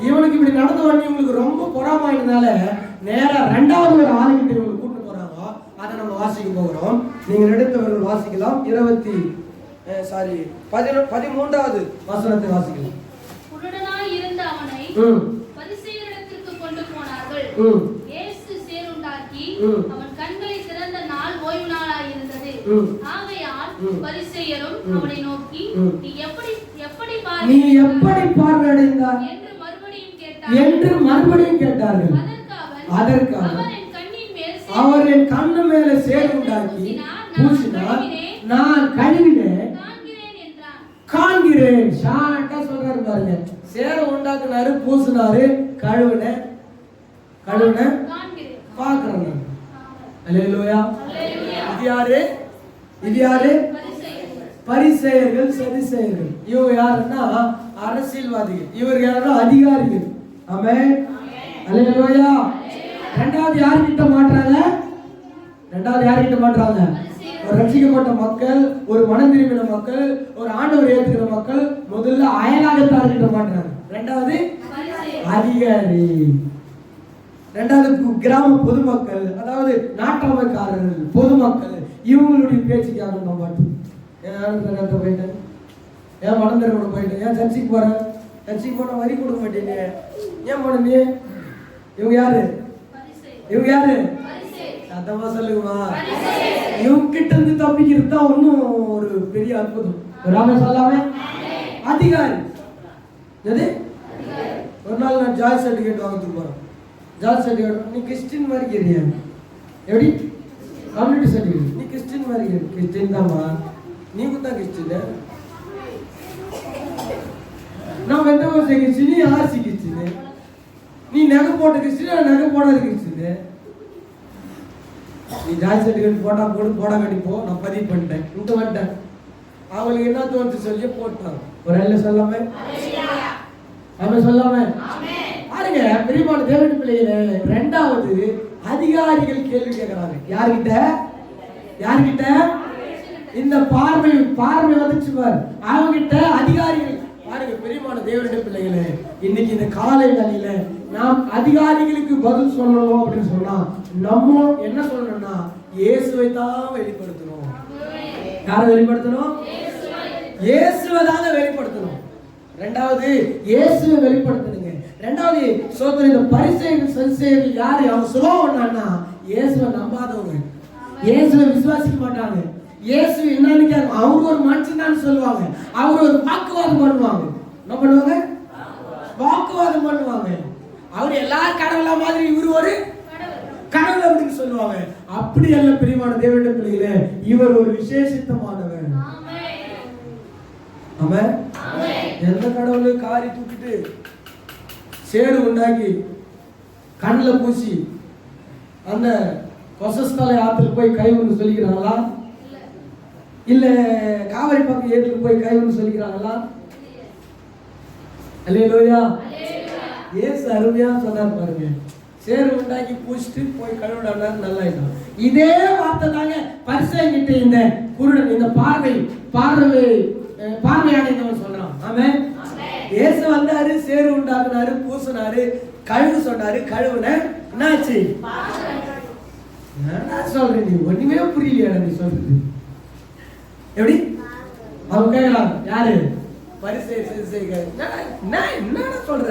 இவனுக்கு இப்படி நடந்து வந்து இவங்களுக்கு ரொம்ப பொறாமைனால நேரா 2வது ஒரு ஆளுகிட்ட இவங்களுக்கு கூட்டு போறாங்க. அதை நம்ம வாசிக்க போகிறோம். நீங்கள் எடுத்தவர்கள் வாசிக்கலாம். 13வது வசனத்தை வாசிக்கலாம். குருடனாய் இருந்த அவனை பரிசேயரிடத்திற்கு கொண்டு போனார்கள். இயேசு சேறுண்டாக்கி அவன் கண்களை திறந்த நாள் ஓய்வு நாளாய் இருந்தது. ஆகையால் பரிசேயரும் அவனை நோக்கி நீ எப்படி பார்வையடைந்தாய் என்று மறுபடியும் கேட்டார்கள். அதற்கு அவர் என் கண்ணு மேல சேறுண்டாக்கி பூசினார், நான் கழுவினேன் காண்கிறேன். ஷார்ட்டா சொல்றாரு பாருங்க. சேர உண்டாக்குனாரு, பூசினாரு, கழுவினேன் பாக்குறேன். அல்லேலூயா. இது யாரு? பரிசேயர்கள், சதுசேயர்கள். இவங்க யாருன்னா அரசியல்வாதிகள். இவர் யாருன்னா அதிகாரிகள். ஆமென். அல்லேலூயா. 2வது யார்கிட்ட மாட்றாங்க? ஒரு ரட்சிக்கப்பட்ட மக்கள், ஒரு மனம் திரும்பின மக்கள், ஒரு ஆண்டவர் ஏற்றுக்கிற மக்கள் முதல்ல அயலாகத்தார்கிட்ட மாட்றாங்க. 2வது அதிகாரி, 2வது கிராம பொதுமக்கள், அதாவது நாட்டாமைக்காரர்கள், பொதுமக்கள். இவங்களுடைய பேச்சுக்காக நம்ம மாட்டோம். ஏன் போயிட்டேன், ஏன் மனம் திரும்ப போயிட்டேன், ஏன் சர்ச்சைக்கு போறேன், சர்ச்சைக்கு போன வரி கொடுக்க மாட்டேங்க, ஏன் போனே? இவங்க யாரு? சத்தமா சொல்லுங்கம்மா. இவங்க கிட்ட இருந்து தப்பிக்கிறது தான் ஒன்னும் ஒரு பெரிய அற்புதம். ராம சொல்லாம அதிகாரி. எது? ஒரு நாள் நான் ஜாய் சர்டிஃபிகேட் வாங்கிட்டு போறேன். ஜாய் சர்டிஃபிகேட் நீ கிறிஸ்டின் மாதிரி கேரியா? எப்படி கம்யூனிட்டி சர்டிஃபிகேட். நீ கிறிஸ்டின் மாதிரி கிறிஸ்டின் தான்மா, நீ கூட கிறிஸ்டின். நான் எந்த வருஷம் கிறிஸ்டின், நீ ஆர்சி கிறிஸ்டின். நீ நகை போட்ட கிறிஸ்டின், நகை போடாத கிறிஸ்டின். நீ ஜாதி சர்டிஃபிகேட் போட்டா போடு, போடா கட்டிப்போ, நான் பதிவு பண்ணிட்டேன், இந்த வந்துட்டேன். அவங்களுக்கு என்ன தோணுச்சு சொல்லி போட்டான். ஒரு அல்ல சொல்லாம அவன் சொல்லாம பாருங்க. பிரியமான தேவனுடைய பிள்ளைகளே, இரண்டாவது அதிகாரிகள் கேள்வி கேட்கிறாங்க. யார்கிட்ட? யார்கிட்ட? இந்த பார்வை வந்துச்சு பாரு, அவங்கிட்ட அதிகாரிகள். பாருங்க பிரியமான தேவனுடைய பிள்ளைகளே, இன்னைக்கு இந்த காலை வேளையில நாம் அதிகாரிகளுக்கு பதில் சொல்லணும் அப்படின்னு சொன்னா நம்ம என்ன சொல்லணும்னா இயேசுவை தான் வெளிப்படுத்தணும். யாரை வெளிப்படுத்தணும்? இயேசுவை தாங்க வெளிப்படுத்தணும். ரெண்டாவது இயேசுவை வெளிப்படுத்தணுங்க. ரெண்டாவது சோதனை, இந்த பரிசேயர்கள் சதுசேயர்கள் யாரு? அவங்க சொல்லுவாங்கன்னா இயேசுவை நம்பாதவங்க, இயேசுவை விசுவாசிக்க மாட்டாங்க. இயேசு என்னன்னு அவங்க ஒரு மனுஷன் தான் சொல்லுவாங்க. அவங்க ஒரு வாக்குவாதம் பண்ணுவாங்க. என்ன பண்ணுவாங்க? வாக்குவாதம் பண்ணுவாங்க. அவர் எல்லாரும் கடவுளா மாதிரி இவரு ஒரு கடவுள் அப்படின்னு சொல்லுவாங்க. அப்படி அல்ல பிரியமான தேவனுடைய பிள்ளைகளே, இவர் ஒரு விசேஷித்தமானவர். ஆமென். எந்த கடவுள் காரி தூக்கிட்டு சேறு உண்டாக்கி கண்ணில் பூசி அந்த கொசஸ்தலை ஆத்துல போய் கைவுன்னு சொல்லிக்கிறாங்களா? இல்ல காவிரி பக்கம் ஏற்றுக்கு போய் கைவுன்னு சொல்லிக்கிறாங்களா? அல்லேலூயா. இயேசு அருமையா சொன்னார் பாருங்க, சேறு உண்டாக்கி பூசிட்டு போய் கழுவிடாம நல்லா இருக்கும். இதே வார்த்தை தாங்க பரிசேயர்கிட்ட இந்த குருடன், இந்த பார்வையானவன் சொல்றான். ஆமென். இயேசு வந்தாரு, சேறு உண்டாக்குனாரு, பூசினாரு, கழுவு சொன்னாரு, கழுவுன என்னாச்சு? நான் சொல்றேன், நீ ஒண்ணுமே புரியலையா நீ சொல்றது? எப்படி? அவங்க கேட்கலாம், யாரு? பரிசேயர். என்ன சொல்ற?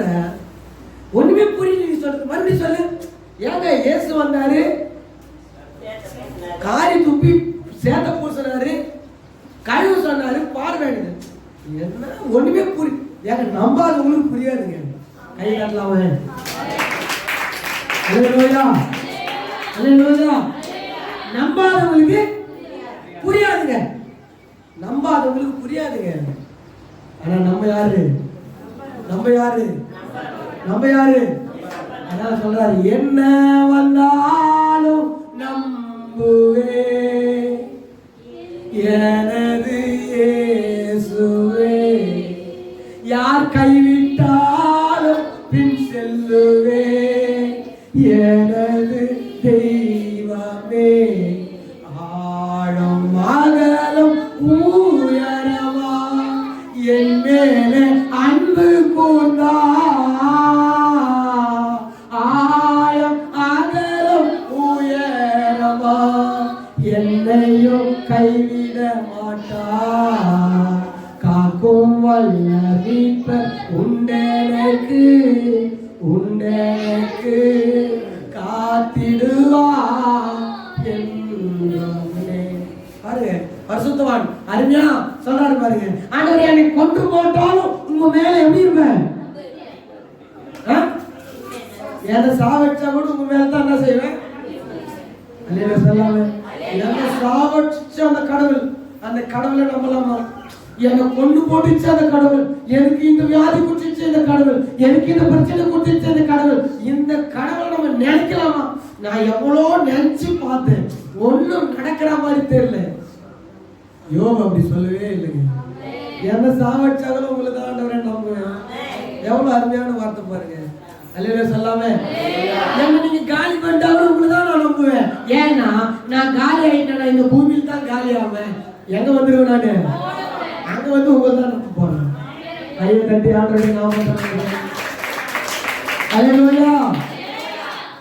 ஒண்ணுமே புரியல நீ சொல்றது, மறுபடியும் சொல்லு. ஏங்க இயேசு வந்தாரு, காரி துப்பி சேத்த பூசினாரு, கழுவு சொன்னாரு, பார்வையிடு. என்ன ஒண்ணுமே புரிய? ஏங்க நம்பாதவங்களுக்கு புரியாதுங்க. கை காட்டலாம? அல்லேலூயா, அல்லேலூயா. நம்பாதவங்களுக்கு புரியாதுங்க, நம்பாதவங்களுக்கு புரியாதுங்க. ஆனா நம்ம யாரு? நம்ம யாரு? நம்ம யாரு? அதான் சொல்றாரு, என்ன வந்தாலும் நம்புவே எனது இயேசுவே, யார் கைவிட்டாலும் பின் செல்லுவே எனது தெய்வமே, ஆழம் அகலம் உயரமா என் மேலே அன்பு கூர்ந்தா, ஆழம் அகலம் உயரமா என்னையும் கைவிட மாட்டா, காக்கும் வல்ல மீட்பர் உண்டெனக்கு காத்திடுவா என்றே. பாருங்க பரிசுத்தவான் அருமையா சொல்றாரு பாருங்க. ஆண்டவரே என்னை கொன்று போட்டாலும் உங்க மேல எப்படி இருப்பேன்? எதை சாவச்சா கூட உங்க மேல தான் என்ன செய்வேன்? அல்லேலூயா சொல்லாம. என்ன சாவச்ச அந்த கடவுள், அந்த கடவுளை நம்பலாமா? என்னை கொண்டு போட்டுச்சு அந்த கடவுள், எனக்கு இந்த வியாதி குடிச்சிச்சு இந்த கடவுள், எனக்கு இந்த பிரச்சனை குடிச்சிச்சு இந்த கடவுள், இந்த கடவுளை நம்ம நினைக்கலாமா? நான் எவ்வளோ நினைச்சு பார்த்தேன், ஒன்னும் நடக்கிற மாதிரி தெரியல. யோபு அப்படி சொல்லவே இல்லைங்க. என்ன சாவச்சாலும் உங்களுக்கு தான் ஆண்டவரே நம்புவேன். எவ்வளவு அருமையான வார்த்தை பாருங்க. அல்லேலூயா சொல்லாம. என்ன நீங்க காலி பண்ணிட்டாலும் உங்களுக்கு தான் நான் நம்புவேன். ஏன்னா நான் காலி ஆயிட்டேன், இந்த பூமியில் தான் காலி ஆவேன். எங்க வந்துருவேன் நானு? அங்க வந்து உங்களை தான் நம்ப போறேன். கையை தட்டி ஆண்டவரே நாம. அல்லேலூயா.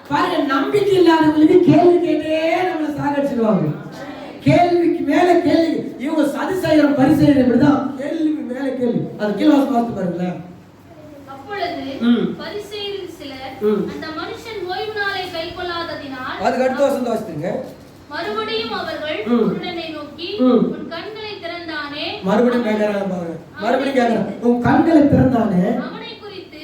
பாருங்க, நம்பிக்கை இல்லாதவங்களுக்கு கேள்வி கேட்டே நம்மளை சாகடிச்சிடுவாங்க. கேள்விக்கு மேல கேள்வி. இவங்க சதுசேயர் பரிசேயர் இப்படிதான் கேள்வி மேல கேள்வி. அது கீழ்வாசி பார்த்து பாருங்களேன். அப்பொழுது பரிசேயரில் சிலர் அந்த மனுஷன் ஓய்வு நாளை கைக்கொள்ளாததினால், அதுக்கு அடுத்த வருஷம் வாசித்துங்க. மறுபடியும் அவர்கள் குருடனை நோக்கி, உன் கண்களை திறந்தானே. மறுபடியும் கேக்குறாங்க பாருங்க. மறுபடியும் கேக்குறாங்க, உன் கண்களை திறந்தானே, அவனை குறித்து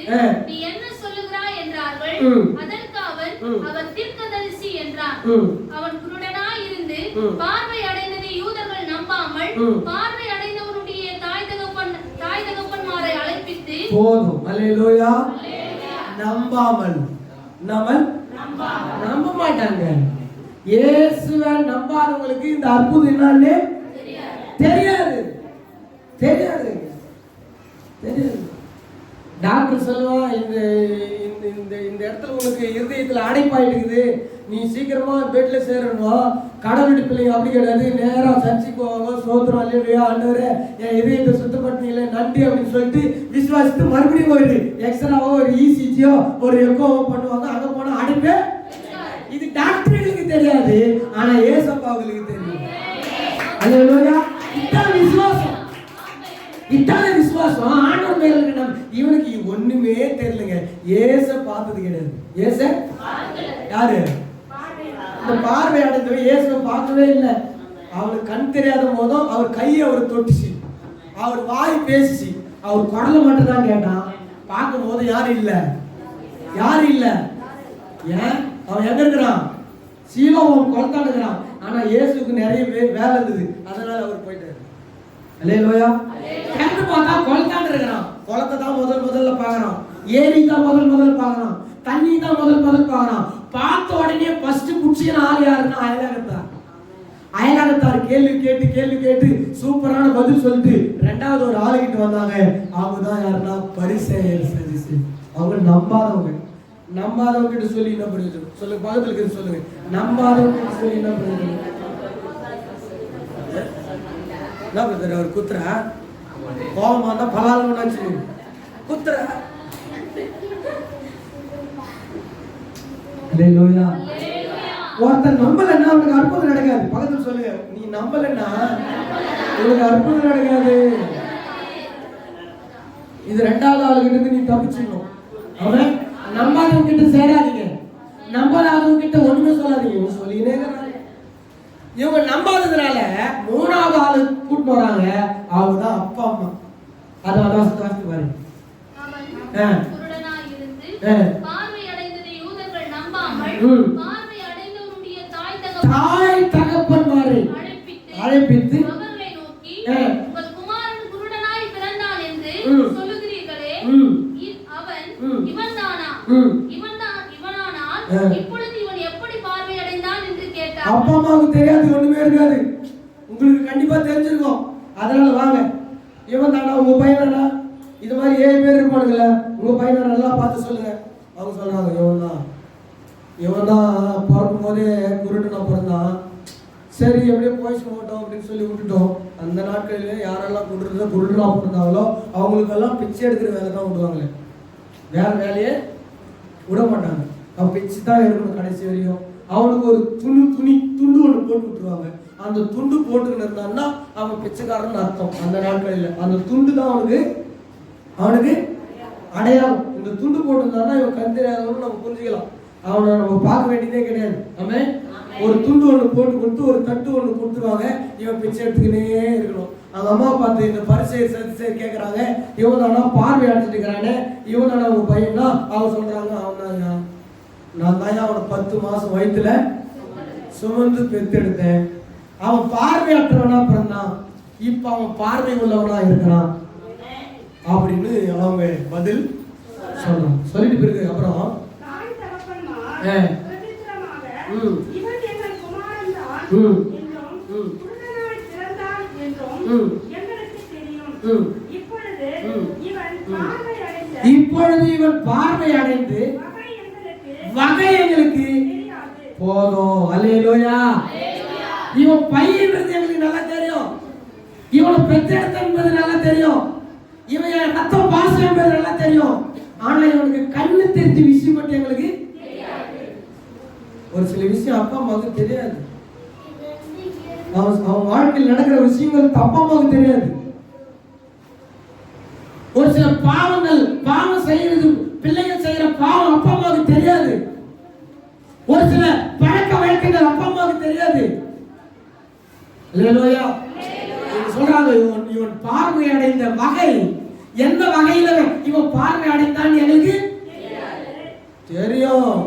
நீ என்ன சொல்லுகிறாய் என்றார்கள். அதற்கு அவன், அவர் தீர்க்கதரிசி என்றான். அவன் குருடனாய் இருந்து பார்வை அடைந்ததை யூதர்கள் நம்பாமல் பார்வை அடைந்தவருடைய தாய் தகப்பன்மாரை அழைப்பித்து போதும். அல்லேலூயா. நம்பாமல் நம்ப மாட்டாங்க. இயேசுவை நம்பாதவங்களுக்கு இந்த அற்புதம் என்னன்னு தெரியாது. டாக்டர் சொல்லுவான், இந்த இடத்துல உனக்கு இருதயத்துல அடைப்பாயிடுக்குது, நீ சீக்கிரமா பெட்ல சேரணும். கடவுளுடைய பிள்ளைங்க அப்படி கிடையாது. நேரா சர்ச்சைக்கு போவாங்க, சோத்திரம் அல்லேலூயா ஆண்டவரே என் இதயத்தை சுத்தப்படுத்தீங்களே நன்றி அப்படின்னு சொல்லிட்டு விசுவாசித்து மறுபடியும் ஒரு எக்ஸ்ட்ராவோ ஒரு இசிஜியோ ஒரு எக்கோவோ பண்ணுவாங்க. அங்க போனா அடைப்பே. இது டாக்டர்களுக்கு தெரியாது, ஆனா ஏசப்பாவுக்கு தெரியும். அல்லேலூயா. இதான விசுவாசம். ஆண்டவர் மேல இருக்க இவனுக்கு ஒண்ணுமே தெரியலங்க. ஏச பார்த்தது கிடையாது. ஏச யாரு? இந்த பார்வை அடைந்தவன் இயேசுவை பார்க்கவே இல்லை. அவனுக்கு கண் தெரியாத போதும் அவர் கையை அவர் தொட்டுச்சு, அவர் வாய் பேசிச்சு, அவர் குடலை மட்டும் தான் கேட்டான். பார்க்கும் போது யாரும் இல்ல. ஏன்? அவன் எங்க இருக்கிறான்? சீலோவம் குளத்தான் இருக்கிறான். ஆனா இயேசுக்கு நிறைய வேலை இருந்தது, அதனால அவர் போயிட்டாரு. அல்லேலூயா. கண்டு பார்த்தா குளத்தான் இருக்கிறான். குளத்தை தான் முதல்ல பார்க்கறான். ஏரி தான் முதல்ல பார்க்கறான். தண்ணி தான் முதல் பார்க்கறான். பார்த்த உடனே ஃபர்ஸ்ட் புடிச்சின ஆள் யாருன்னா அயலாகத்தார். கேள்வி கேட்டு சூப்பரான பதில் சொல்லிட்டு ரெண்டாவது ஒரு ஆளு கிட்ட வந்தாங்க. அவங்க தான் யாருன்னா பரிசேயர். அவங்க நம்பாதவங்க கிட்ட சொல்லி என்ன பண்ணுது சொல்லுங்க, பக்கத்துல கிட்ட சொல்லுங்க. நம்பாதவங்க கிட்ட சொல்லி என்ன பண்ணுது? என்ன பண்ணுறாரு? அவர் குத்துறா கோபமா தான் பலாலும் குத்துற. அல்லேலூயா. ஒருத்தர் நம்பலன்னா அவனுக்கு அற்புதம் நடக்காது. பக்கத்துல சொல்லுங்க, நீ நம்பலன்னா உனக்கு அற்புதம் நடக்காது. இது ரெண்டாவது ஆளுகிட்ட நீ தப்பிச்சிடணும். அவன் நம்பாதவங்க கிட்ட சேராதீங்க, நம்பாதவங்க கிட்ட ஒண்ணுமே சொல்லாதீங்க. சொல்லினே இவங்க நம்பாததுனால மூணாவது ஆளு கூட்டு வராங்க. அவங்க தான் அப்பா அம்மா. அதை வாசித்து பாருங்க. தாய் தகப்பன்மாரை அழைப்பித்து உங்கள் குமாரன் குருடனாய் பிறந்தான் என்று சொல்லுகிறீர்களே, அவன் இவன்தானா? இவனானால் இப்பொழுது இவன் எப்படி பார்வை அடைந்தான் என்று கேட்டார். அப்பா அம்மாவுக்கு தெரியாது, ஒண்ணுமே இருக்காது. உங்களுக்கு கண்டிப்பா தெரிஞ்சிருக்கும். அதனால வாங்க, இவன் தானா உங்க பையனா? இது மாதிரி 7 பேர் இருப்பானுங்கல்ல, உங்க பையனை நல்லா பார்த்து சொல்லுங்க. அவங்க சொல்றாங்க, இவன் தான் பிறக்கும் போதே குருடனா பிறந்தான். சரி எப்படியே போயிச்சு போட்டோம் அப்படின்னு சொல்லி விட்டுட்டோம். அந்த நாட்களிலே யாரெல்லாம் குருடனா பிறந்தாங்களோ அவங்களுக்கெல்லாம் பிச்சை எடுக்கிற வேலை தான் விடுவாங்களே, வேற வேலையே விட மாட்டாங்க. அவன் பிச்சை தான் எடுக்கணும் கடைசி வரையும். அவனுக்கு ஒரு துண்டு ஒன்று போட்டு விட்டுருவாங்க. அந்த துண்டு போட்டுக்கிட்டு இருந்தான்னா அவன் பிச்சைக்காரன் அர்த்தம். அந்த நாட்களில் அந்த துண்டு தான் அவனுக்கு அடையாளம். இந்த துண்டு போட்டுருந்தான்னா இவன் கண் தெரியாதவன்னு நம்ம புரிஞ்சுக்கலாம். அவனை நம்ம பார்க்க வேண்டியதே கிடையாது. ஆமே, ஒரு துண்டு ஒன்று போட்டு கொடுத்து ஒரு தட்டு ஒன்று கொடுத்துருவாங்க. இவன் பிச்சை எடுத்துக்கினே இருக்கணும். அவங்க அம்மா பார்த்து இந்த பரிசெயர் சதுசேயர் கேட்குறாங்க, இவன் தானா பார்வை அடைச்சிட்டு இருக்கிறானே, இவன் தானே அவங்க பையனா? அவங்க சொல்றாங்க, அவன் தான். நான் தான் அவனை 10 மாசம் வயிற்றுல சுமந்து பெற்றெடுத்தேன். அவன் பார்வையற்றவனா பிறந்தான், இப்ப அவன் பார்வை உள்ளவனா இருக்கிறான் அப்படின்னு அவங்க பதில் சொல்றான். சொல்லிட்டு பிறகு அப்புறம் இப்பொழுது இவன் பார்வை அடைந்து வகை எங்களுக்கு போதும். அல்லேலூயா. இவன் பையன் எங்களுக்கு நல்லா தெரியும், இவனை பெற்றெடுத்த என்பது நல்லா தெரியும், இவன் ரத்தம் பாசம் என்பது நல்லா தெரியும். ஆனா இவனுக்கு கண்ணு தெரிஞ்ச விஷயம் மட்டும் எங்களுக்கு ஒரு சில விஷயம் அப்பா அம்மாவுக்கு தெரியாது. அவன் வாழ்க்கையில் நடக்கிற விஷயங்கள் அப்பா அம்மாவுக்கு தெரியாது. ஒரு சில பாவம் செய்யறது, பிள்ளைகள் செய்யற பாவம் அப்பா அம்மாவுக்கு தெரியாது. ஒரு சில பழக்க வழக்கங்கள் அப்பா அம்மாவுக்கு தெரியாது. அல்லேலூயா. சொல்றாங்க, இவன் பார்வை அடைந்த வகை, எந்த வகையில இவன் பார்வை அடைந்தான் எங்களுக்கு தெரியும்.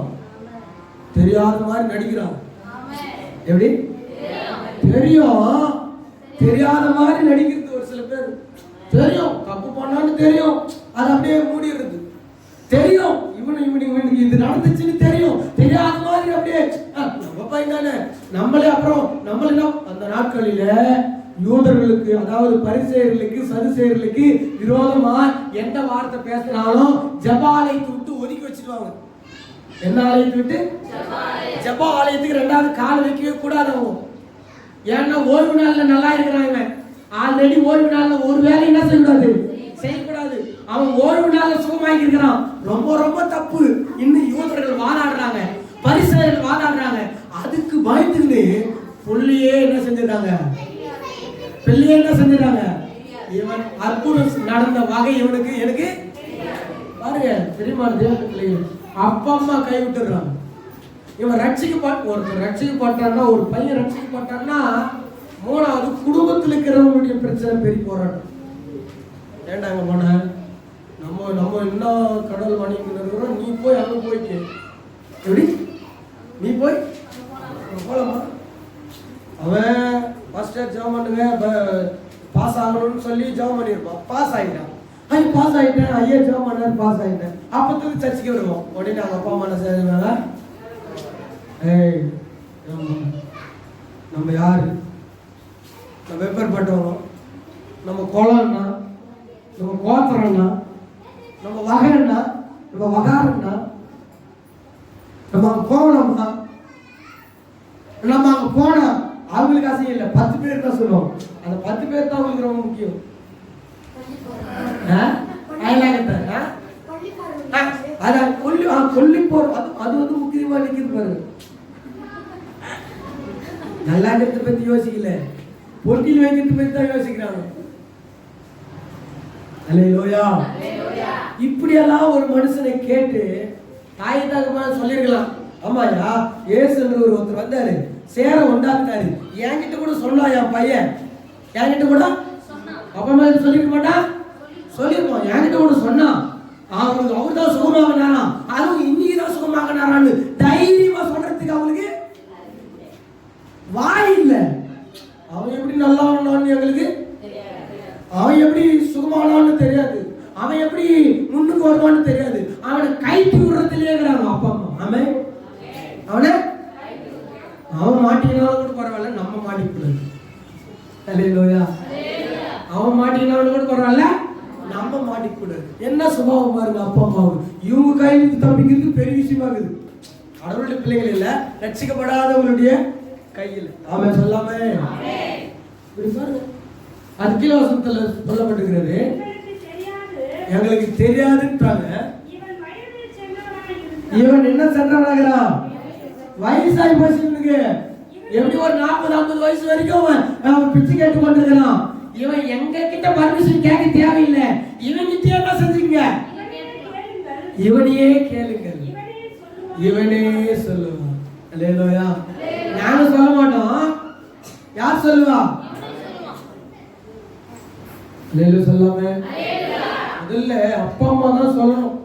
தெரியாத மாதிரி நடிக்கிறான். எப்படி தெரியும், தெரியாத மாதிரி நடிக்கிறது ஒரு சில பேர். தெரியும் தப்பு பண்ணான்னு தெரியும், அது அப்படியே மூடிடுறது. தெரியும் இவனுக்கு இது நடந்துச்சுன்னு தெரியும், தெரியாத மாதிரி அப்படியே நம்ம பையன் தானே நம்மளே. அப்புறம் நம்மள அந்த நாட்களில யூதர்களுக்கு, அதாவது பரிசேயர்களுக்கு சதுசேயர்களுக்கு விரோதமா எந்த வார்த்தை பேசினாலும் ஜெப ஆலயத்தை விட்டு ஒதுக்கி வச்சிருவாங்க. என்ன ஆலயத்தை விட்டு? ஜெப ஆலயத்துக்கு ரெண்டாவது கால் வைக்கவே கூடாது. ஏன்னா ஓய்வு நாள்ல நல்லா இருக்கிறாங்க, ஆல்ரெடி ஓய்வு நாள்ல ஒரு வேலை என்ன செய்யக்கூடாது. அவன் ஓய்வு நாள்ல சுகமாக்கி இருக்கிறான், ரொம்ப ரொம்ப தப்பு. இன்னும் யூதர்கள் வாதாடுறாங்க, பரிசேயர்கள் வாதாடுறாங்க. அதுக்கு பயந்துட்டு புள்ளியே என்ன செஞ்சிருக்காங்க, பிள்ளையே என்ன செஞ்சிருக்காங்க. இவன் அற்புதம் நடந்த வகை இவனுக்கு எனக்கு பாருங்க தெரியுமா? தேவனுடைய பிள்ளைகள் அப்பா அம்மா கை விட்டுறாங்க. இவன் ஒருத்தர் ரட்சிக்கப்பட்டான்னா, ஒரு பையன் ரட்சிக்கப்பட்டான்னா, மூணாவது குடும்பத்தில் இருக்கிறவங்களுடைய பிரச்சனை பெரிய போராட்டம். ஏண்டாங்க போன நம்ம என்ன கடவுள் வணிகம், நீ போய் அங்க போயிட்டு எப்படி நீ போய் போலாமா? அவன் ஃபர்ஸ்ட் ஜாம் பண்ணுங்க பாஸ் ஆகணும்னு சொல்லி ஜாம் பண்ணியிருப்பான், பாஸ் ஆகிட்டான். பாஸ் ஆகிட்டேன், ஐயா ஜாம் பண்ணாரு, பாஸ் ஆகிட்டேன். அப்பத்துக்கு சர்ச்சுக்கு வருவோம். உடனே அவங்க அப்பா அம்மா என்ன செய்வாங்க, ஏய் நம்ம யாரு, நம்ம எப்பேற்பட்டவங்க, நம்ம குளம்னா, நம்ம கோத்திரம்னா, நம்ம வகைன்னா, நம்ம வகாரம்னா, நம்ம அங்கே போகணும்னா, நம்ம அங்கே போனா அவங்களுக்கு அசையும் இல்லை. 10 பேர் தான் சொல்லுவோம், அந்த 10 பேர் தான் அவங்களுக்கு ரொம்ப முக்கியம். அதான் கொல்லி போறோம், அது வந்து முக்கியமா நிற்கிறது பாருங்க. நல்லா இருக்கிறத பத்தி யோசிக்கல, பொட்டியில் வைக்கிறத பத்தி தான் யோசிக்கிறாங்க. அல்லேலூயா. இப்படியெல்லாம் ஒரு மனுஷனை கேட்டு தாய் தகப்பன் சொல்லிருக்கலாம். ஆமாயா, ஏசுன்ற ஒருத்தர் வந்தாரு, சேர உண்டாக்குனாரு, என்கிட்ட கூட சொன்னா, என் பையன் என்கிட்ட கூட அப்பா மேல சொல்லிருக்க மாட்டான், சொல்லிருப்போம். என்கிட்ட கூட சொன்னா, அவர் தான் சுகமாகனாரா, அதுவும் இன்னைக்கு தான் சுகமாகனாரான்னு தைரியமா சொல்றதுக்கு அவங்களுக்கு வாய் இல்லை. அவன் எப்படி நல்லா ஆனான்னு எங்களுக்கு, அவன் எப்படி சுகமானான்னு தெரியாது, அவன் எப்படி முன்னுக்கு வருவான்னு தெரியாது. அவனை கைட்டு விடுறதுலயே இருக்கிறாங்க அப்பா அம்மா. அவன் மாட்டினாலும் கூட பரவாயில்ல, நம்ம மாட்டிக்கூடாது. அல்லேலூயா. அவன் மாட்டினாலும் கூட பரவாயில்ல, நம்ம மாட்டிக்கூடாது. என்ன சுபாவம் பாருங்க அப்பா அம்மாவுக்கு. இவங்க கையிலிருந்து தப்பிக்கிறது பெரிய விஷயமா இருக்குது. கடவுளுடைய பிள்ளைகள் இல்ல, ரட்சிக்கப்படாதவங்களுடைய கையில். அவன் சொல்லாம இப்படி பாருங்க, அது கீழ வசனத்துல சொல்லப்பட்டிருக்கிறது, எங்களுக்கு தெரியாதுன்றாங்க. இவன் என்ன சென்றவனாகிறான், வயசாகி போச்சுனுக்கு. எப்படி ஒரு 40-50 வயசு வரைக்கும் அவன் பிச்சை கேட்டு கொண்டிருக்கிறான். இவன் எங்க கிட்ட பர்மிஷன் கேட்க தேவையில்லை, இவன் கிட்ட என்ன செஞ்சுங்க, இவனையே கேளுங்கள், இவனே சொல்லுவான். அல்லேலூயா. நாங்க சொல்ல மாட்டோம், யார் சொல்லுவா? அல்லேலூயா சொல்லாம முதல்ல அப்பா அம்மா தான் சொல்லணும்.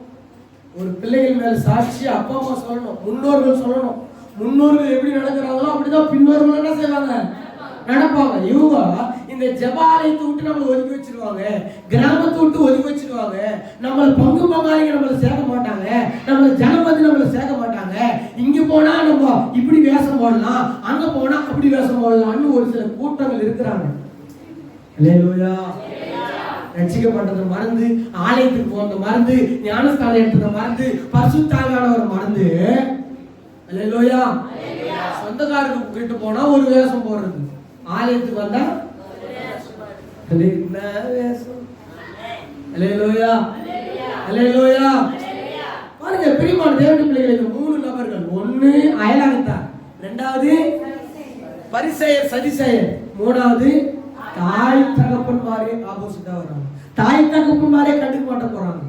ஒரு பிள்ளைகள் மேல சாட்சி அப்பா அம்மா சொல்லணும், முன்னோர்கள் சொல்லணும். முன்னோர்கள் எப்படி நடக்கிறாங்களோ அப்படிதான் பின்னோர்கள் என்ன செய்வாங்க, நடப்பாங்க. இவங்க இந்த ஜெபாலயத்தை விட்டு நம்மளை ஒதுக்கி வச்சிருவாங்க, கிராமத்தை விட்டு ஒதுக்கி வச்சிருவாங்க, நம்மளை பங்கு பங்காளிங்க நம்மளை சேர்க்க மாட்டாங்க, நம்மளை ஜனபதி நம்மளை சேர்க்க மாட்டாங்க. இங்க போனா நம்ம இப்படி வேஷம் போடலாம், அங்க போனா அப்படி வேஷம் போடலாம்னு ஒரு சில கூட்டங்கள் இருக்கிறாங்க. அல்லேலூயா. ரட்சிக்கப்பட்டதை மறந்து, ஆலயத்துக்கு போனதை மறந்து, ஞானஸ்தானம் எடுத்ததை மறந்து, பரிசுத்த ஆவியானவரை மறந்து, அல்லேலூயா, சொந்தக்காரருக்கு கிட்ட போனா ஒரு வேஷம் போடுறது, ஆலயத்துக்கு வந்தா என்ன வேஷம். அல்லேலூயா. அல்லேலூயா. பாருங்க பிரியமான தேவனுடைய பிள்ளைகளுக்கு 3 நபர்கள். 1 அயலாகத்தார், 2வது பரிசேயர் சதிசேயர், 3வது தாய் தகப்பன்மாரே ஆப்போசிட்டா வராங்க. தாய் தகப்பன்மாரே கண்டுக்க மாட்ட போறாங்க.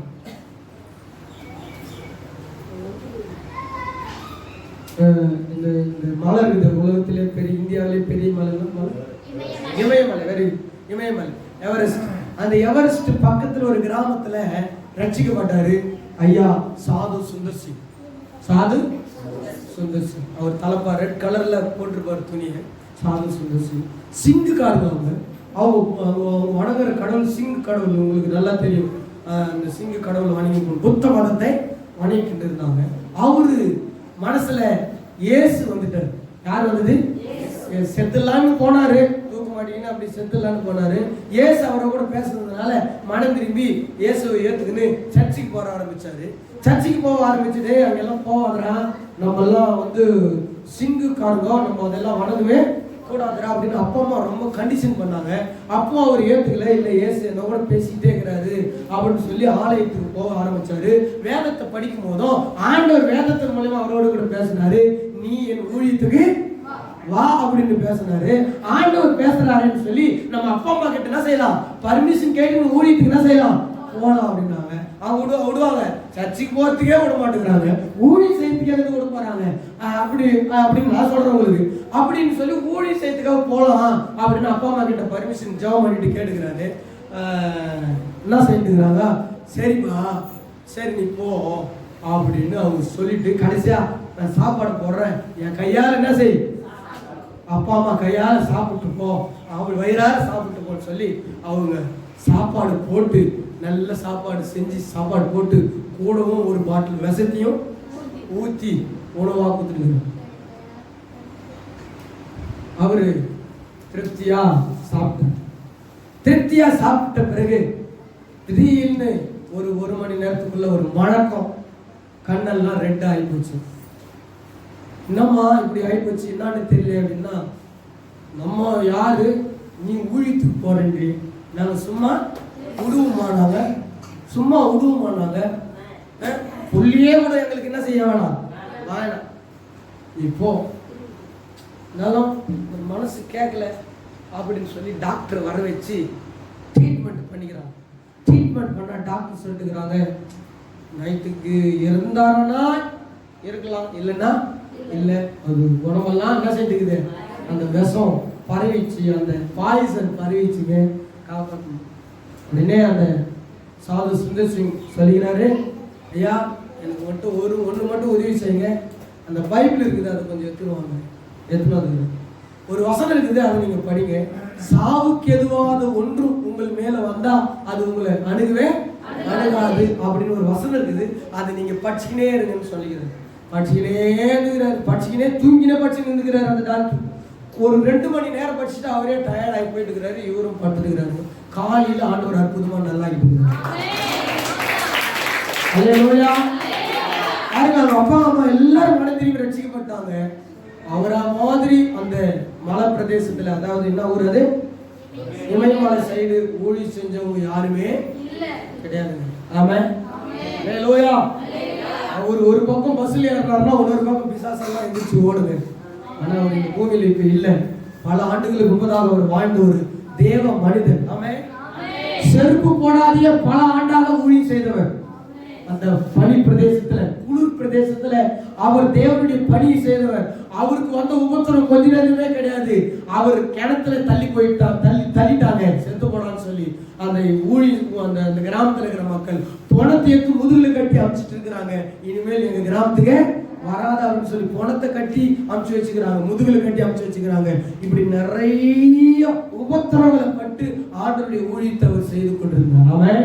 இந்த மலை இருக்குது உலகத்திலே பெரிய, இந்தியாவிலே பெரிய மலை இமயமலை. வெரி இமயமலை, எவரெஸ்ட். அந்த எவரெஸ்ட் பக்கத்துல ஒரு கிராமத்துல ரட்சிக்கப்பட்டாரு ஐயா சாது சுந்தர் சிங். சாது சுந்தர் சிங் அவர் தலைப்பா ரெட் கலர்ல போட்டிருப்பார் துணியை. சாது சுந்தர் சிங். சிங்குக்காரங்க அவங்க வணங்குற கடவுள் சிங்கு கடவுள். உங்களுக்கு நல்லா தெரியும். அந்த சிங்கு கடவுள் வணங்கி புத்த மதத்தை வணங்கிட்டு இருந்தாங்க. அவரு மனசுல இயேசு வந்துட்டார். யார் வந்தது? செத்துலான்னு போனாரு, தூக்கு மாட்டீங்கன்னு அப்படி செத்துலான்னு போனாரு. இயேசு அவரை கூட பேசுறதுனால மனம் திரும்பி இயேசுவை ஏத்துக்குன்னு சர்ச்சுக்கு போக ஆரம்பிச்சாரு. சர்ச்சுக்கு போக ஆரம்பிச்சுட்டு அங்கெல்லாம் போவாங்கடா, நம்ம எல்லாம் வந்து சிங்குக்காரங்க, நம்ம அதெல்லாம் வணங்கவே கூடாதுடா அப்படின்னு அப்பா அம்மா ரொம்ப கண்டிஷன் பண்ணாங்க. அப்போ அவர் ஏத்துக்கல. இல்லை இயேசு என்ன கூட பேசிக்கிட்டே இருக்கிறாரு அப்படின்னு சொல்லி ஆலயத்துக்கு போக ஆரம்பிச்சாரு. வேதத்தை படிக்கும் போதும் ஆண்டவர் வேதத்தின் மூலமா அவரோடு கூட பேசினாரு. நீ என் ஊழியத்துக்கு வா அப்படின்னு பேசினாரு. ஆண்டவர் பேசுறாருன்னு சொல்லி நம்ம அப்பா அம்மா கிட்ட என்ன செய்யலாம்? பர்மிஷன் கேட்டு ஊழியத்துக்கு என்ன செய்யலாம்? போலாம் அப்படின்னாங்க. அவங்க விடுவாங்க. சர்ச்சுக்கு போறதுக்கே விட மாட்டேங்கிறாங்க, ஊழியம் செய்யறதுக்கே விட போறாங்க அப்படின்னு நான் சொல்றேன் உங்களுக்கு. அப்படின்னு சொல்லி ஊழியம் செய்யறதுக்காக போலாம் அப்படின்னு அப்பா அம்மா கிட்ட பர்மிஷன் ஜெபம் பண்ணிட்டு கேட்டுக்கிறாரு. என்ன செய்யுங்கிறாங்க? சரிப்பா சரி நீ போ அப்படின்னு அவங்க சொல்லிட்டு கடைசியா நான் சாப்பாடு போடுறேன், என் கையால என்ன செய், அப்பா அம்மா கையால சாப்பிட்டு போ, அவங்க வயிறார சாப்பிட்டு போன்னு சொல்லி அவங்க சாப்பாடு போட்டு, நல்ல சாப்பாடு செஞ்சு சாப்பாடு போட்டு கூடவும் ஒரு பாட்டில் விஷத்தையும் ஊற்றி உணவா கொடுத்துருங்க. அவரு திருப்தியா சாப்பிட்டார். திருப்தியா சாப்பிட்ட பிறகு திடீர்னு ஒரு மணி நேரத்துக்குள்ள ஒரு மழக்கம், கண்ணெல்லாம் ரெட் ஆகி போச்சு. என்னம்மா இப்படி ஆகிப்போச்சு, என்னன்னு தெரியல அப்படின்னா, நம்ம யாரு, நீ ஊழியத்துக்கு போறேன்றி, நாங்கள் சும்மா விடுவோமானாங்க, சும்மா விடுவோமானாங்க, புள்ளியே கூட எங்களுக்கு என்ன செய்ய வேணாம் வேணாம். இப்போ நலம் மனசு கேட்கல அப்படின்னு சொல்லி டாக்டர் வர வச்சு ட்ரீட்மெண்ட் பண்ணிக்கிறாங்க. ட்ரீட்மெண்ட் பண்ண டாக்டர் சொல்லிட்டுக்கிறாங்க, நைட்டுக்கு இருந்தாருன்னா இருக்கலாம், இல்லைன்னா இல்லை. அது உடம்பெல்லாம் என்ன செஞ்சுக்குது, அந்த விஷம் பரவிச்சு, அந்த பாய்சன் பரவிச்சுங்க, காப்பாற்றணும். உடனே அந்த சாது சுந்தர் சிங் சொல்லுகிறாரு, ஐயா எனக்கு மட்டும் ஒன்று மட்டும் உதவி செய்யுங்க, அந்த பைபிள் இருக்குது அதை கொஞ்சம் எடுத்துன்னு ஒரு வசனம் இருக்குது, அதை நீங்கள் படிங்க. சாவுக்கு எதுவாத ஒன்றும் உங்கள் மேலே வந்தால் அது உங்களை அணுகவே அணுகாது அப்படின்னு ஒரு வசனம் இருக்குது, அதை நீங்கள் படிச்சுக்கினே இருங்கன்னு சொல்லிக்கிறார். படிச்சுக்கினே இருக்கிறார், படிச்சுக்கினே படிச்சுன்னு இருக்கிறார் அந்த டாக்டர். ஒரு 2 மணி நேரம் படிச்சுட்டு அவரே டயர்ட் ஆகி போயிட்டு இருக்கிறாரு, இவரும் படுத்துக்கிறாரு. காலையில் ஆண்டவர் அற்புதமா நல்லா அப்பா அம்மா எல்லாரும் மன திரும்பி ரட்சிக்கப்பட்டாங்க. அவரா மாதிரி அந்த மலை பிரதேசத்துல, அதாவது என்ன ஊர் அது, இமயமலை சைடு ஊழி செஞ்சவங்க யாருமே கிடையாதுங்க. ஆமா, அவர் ஒரு பக்கம் பஸ்ல ஏறினாருன்னா இன்னொரு பக்கம் பிசாசெல்லாம் எந்திரிச்சு ஓடுங்க. ஆனா அவர் இந்த பூமியில இப்ப இல்லை. பல ஆண்டுகளுக்கு முன்பதாக அவர் வாழ்ந்த ஒரு தேவ மனிதன். ஆமே, செருப்பு போடாதிய பல ஆண்டாக ஊழியம் செய்தவர். அந்த பனி பிரதேசத்துல, குளிர் பிரதேசத்துல அவர் தேவனுடைய பணியை செய்தவர். அவருக்கு வந்த உபத்திரம் கொஞ்ச நேரமே கிடையாது. அவர் கிணத்துல தள்ளிட்டாங்க, செத்து போனான்னு சொல்லி அந்த அந்த கிராமத்துல இருக்கிற மக்கள் பணத்தை எடுத்து முதுகுல கட்டி அமைச்சிட்டு இருக்கிறாங்க. இனிமேல் எங்க கிராமத்துக்கு வராத அப்படின்னு சொல்லி பணத்தை கட்டி அமைச்சு வச்சுக்கிறாங்க, முதுகுல கட்டி அமைச்சு வச்சுக்கிறாங்க. இப்படி நிறைய உபத்திரங்களை பட்டு ஆண்டவருடைய ஊழியத்தை அவர் செய்து கொண்டிருந்தார். அவன்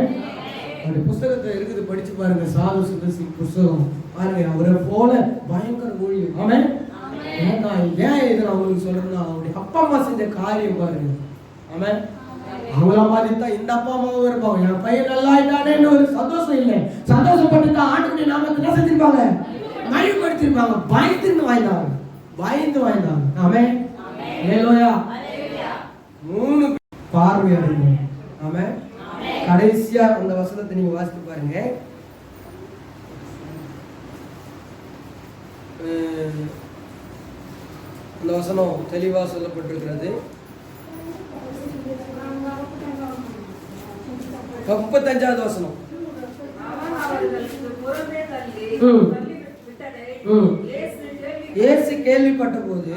அவருடைய புஸ்தகத்தை இருக்குது, படிச்சு பாருங்க. சாது சுந்தர் சிங் புஸ்தகம் பாருங்க. அவரை போல பயங்கர ஊழியம். அவன் ஏன் இதை நான் உங்களுக்கு சொல்றேன்னா, அவருடைய அப்பா அம்மா செஞ்ச காரியம் பாருங்க. அவன் அவங்கள மாதிரி தான் இந்த அப்பா அம்மாவும் இருப்பாங்க. என் பையன் நல்லா ஆயிட்டானேன்னு ஒரு சந்தோஷம் இல்லை, சந்தோஷப்பட்டு தான் ஆண்டவருடைய நாமத்தை என்ன செஞ்சிருப்பாங்க, மகிழ்ப்படுத்திருப்பாங்க. பயந்து வாய்ந்தாங்க. ஆமே, ஹல்லேலூயா. 3 பார்வை அடைந்தாங்க. ஆமே, கடைசியா அந்த வசனத்தை நீங்க வாசித்து பாருங்க. அந்த வசனம் தெளிவா சொல்லப்பட்டிருக்கிறது. 35வது வசனம். இயேசு கேள்விப்பட்ட போது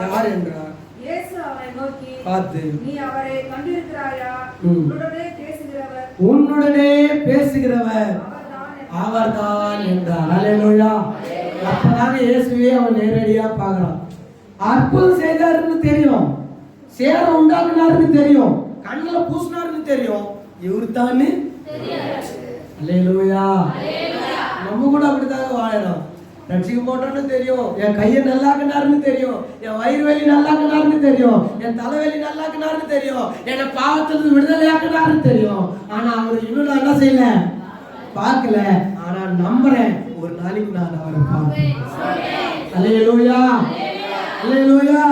யார் என்றார். இயேசு அவனை நோக்கி, பார்த்து நீ அவரை கண்டிருக்கிறாயா? உன்னுடனே பேசுகிறவர் அவர்தான் என்றார். அல்லேலூயா. அப்பதாங்க இயேசுவே அவன் நேரடியா பார்க்கறான். அற்புதம் செய்தாருன்னு தெரியும், சேரம் உண்டாக்குனாருன்னு தெரியும், கண்ணுல பூசினாருன்னு தெரியும், இவரு தான் தெரியாது. அல்லேலூயா. நம்ம கூட அப்படித்தாங்க வாழறோம். ரட்சிக்க போட்டோன்னு தெரியும், என் கையை நல்லாக்குனாருன்னு தெரியும், என் வயிறு வலி நல்லாக்குனாருன்னு தெரியும், என் தலைவலி நல்லாக்குனாருன்னு தெரியும், என்னை பாவத்திலிருந்து விடுதலையாக்குனாருன்னு தெரியும். ஆனா அவர் இன்னும் நான் என்ன செய்யல, பார்க்கல. ஆனா நம்புறேன், ஒரு நாளைக்கு நான் அவரை பார்ப்பேன். அல்லேலூயா. அல்லேலூயா.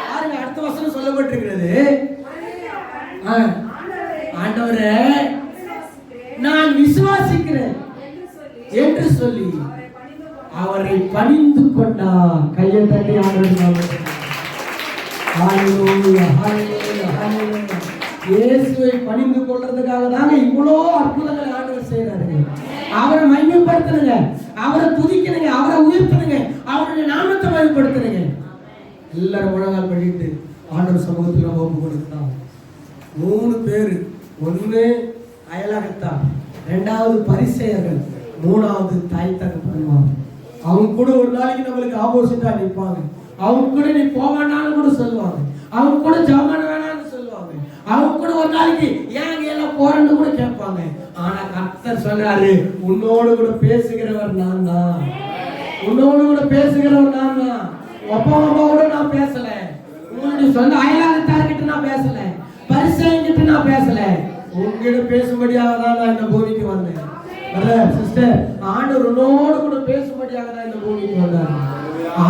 பாருங்க, அடுத்த வசனம் சொல்லப்பட்டிருக்கிறது. ஆண்டவரே நான் விசுவாசிக்கிறேன் என்று சொல்லி அவரை பணிந்து கொண்டார். கையை தட்டி ஆண்டவருக்கு ஹல்லேலூயா, ஹல்லேலூயா, ஹல்லேலூயா. இயேசுவை பணிந்து கொள்றதுக்காக தாங்க இவ்வளோ அற்புதங்களை ஆண்டவர் செய்யறாருங்க. அவரை மையப்படுத்துறீங்க, அவரை துதிக்கிறீங்க, அவரை உயர்த்துறீங்க, அவருடைய நாமத்தை மையப்படுத்துறீங்க. எல்லாரும் முழங்கால் பண்ணிட்டு ஆண்டவர் சமூகத்தில் நம்ம ஒப்பு கொடுத்தான். 3 பேர், ஒன்று அயலகத்தார், 2வது பரிசேயர்கள், 3வது தாய் தகப்பன்மார். அவங்க கூட ஒரு நாளைக்கு நம்மளுக்கு ஆப்போசிட்டா நிற்பாங்க. அவங்க கூட நீ போவானான்னு கூட சொல்லுவாங்க, அவங்க கூட ஜாமான வேணான்னு சொல்லுவாங்க, அவங்க கூட ஒரு நாளைக்கு ஏன் எல்லாம் போறேன்னு கூட கேட்பாங்க. ஆனா கர்த்தர் சொன்னாரு, உன்னோடு கூட பேசுகிறவர் நான் தான், உன்னோடு கூட பேசுகிறவர் நான் தான். அப்பா அம்மாவோட நான் பேசல, உங்களுடைய சொந்த அயலாகத்தார்கிட்ட நான் பேசல, பரிசேயங்கிட்ட நான் பேசல, உங்ககிட்ட பேசும்படியாக தான் நான் இந்த பூமிக்கு வந்தேன். சிஸ்டர், ஆண்டவர் உன்னோடு கூட பேசும்படியாக தான் இந்த பூமிக்கு வந்தார்.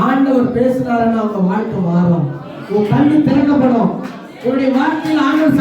ஆண்டவர் பேசுனாருன்னா அவங்க வாழ்க்கை மாறும், உன் கண்ணு திறக்கப்படும், உன்னுடைய வாழ்க்கையில் ஆண்டவர்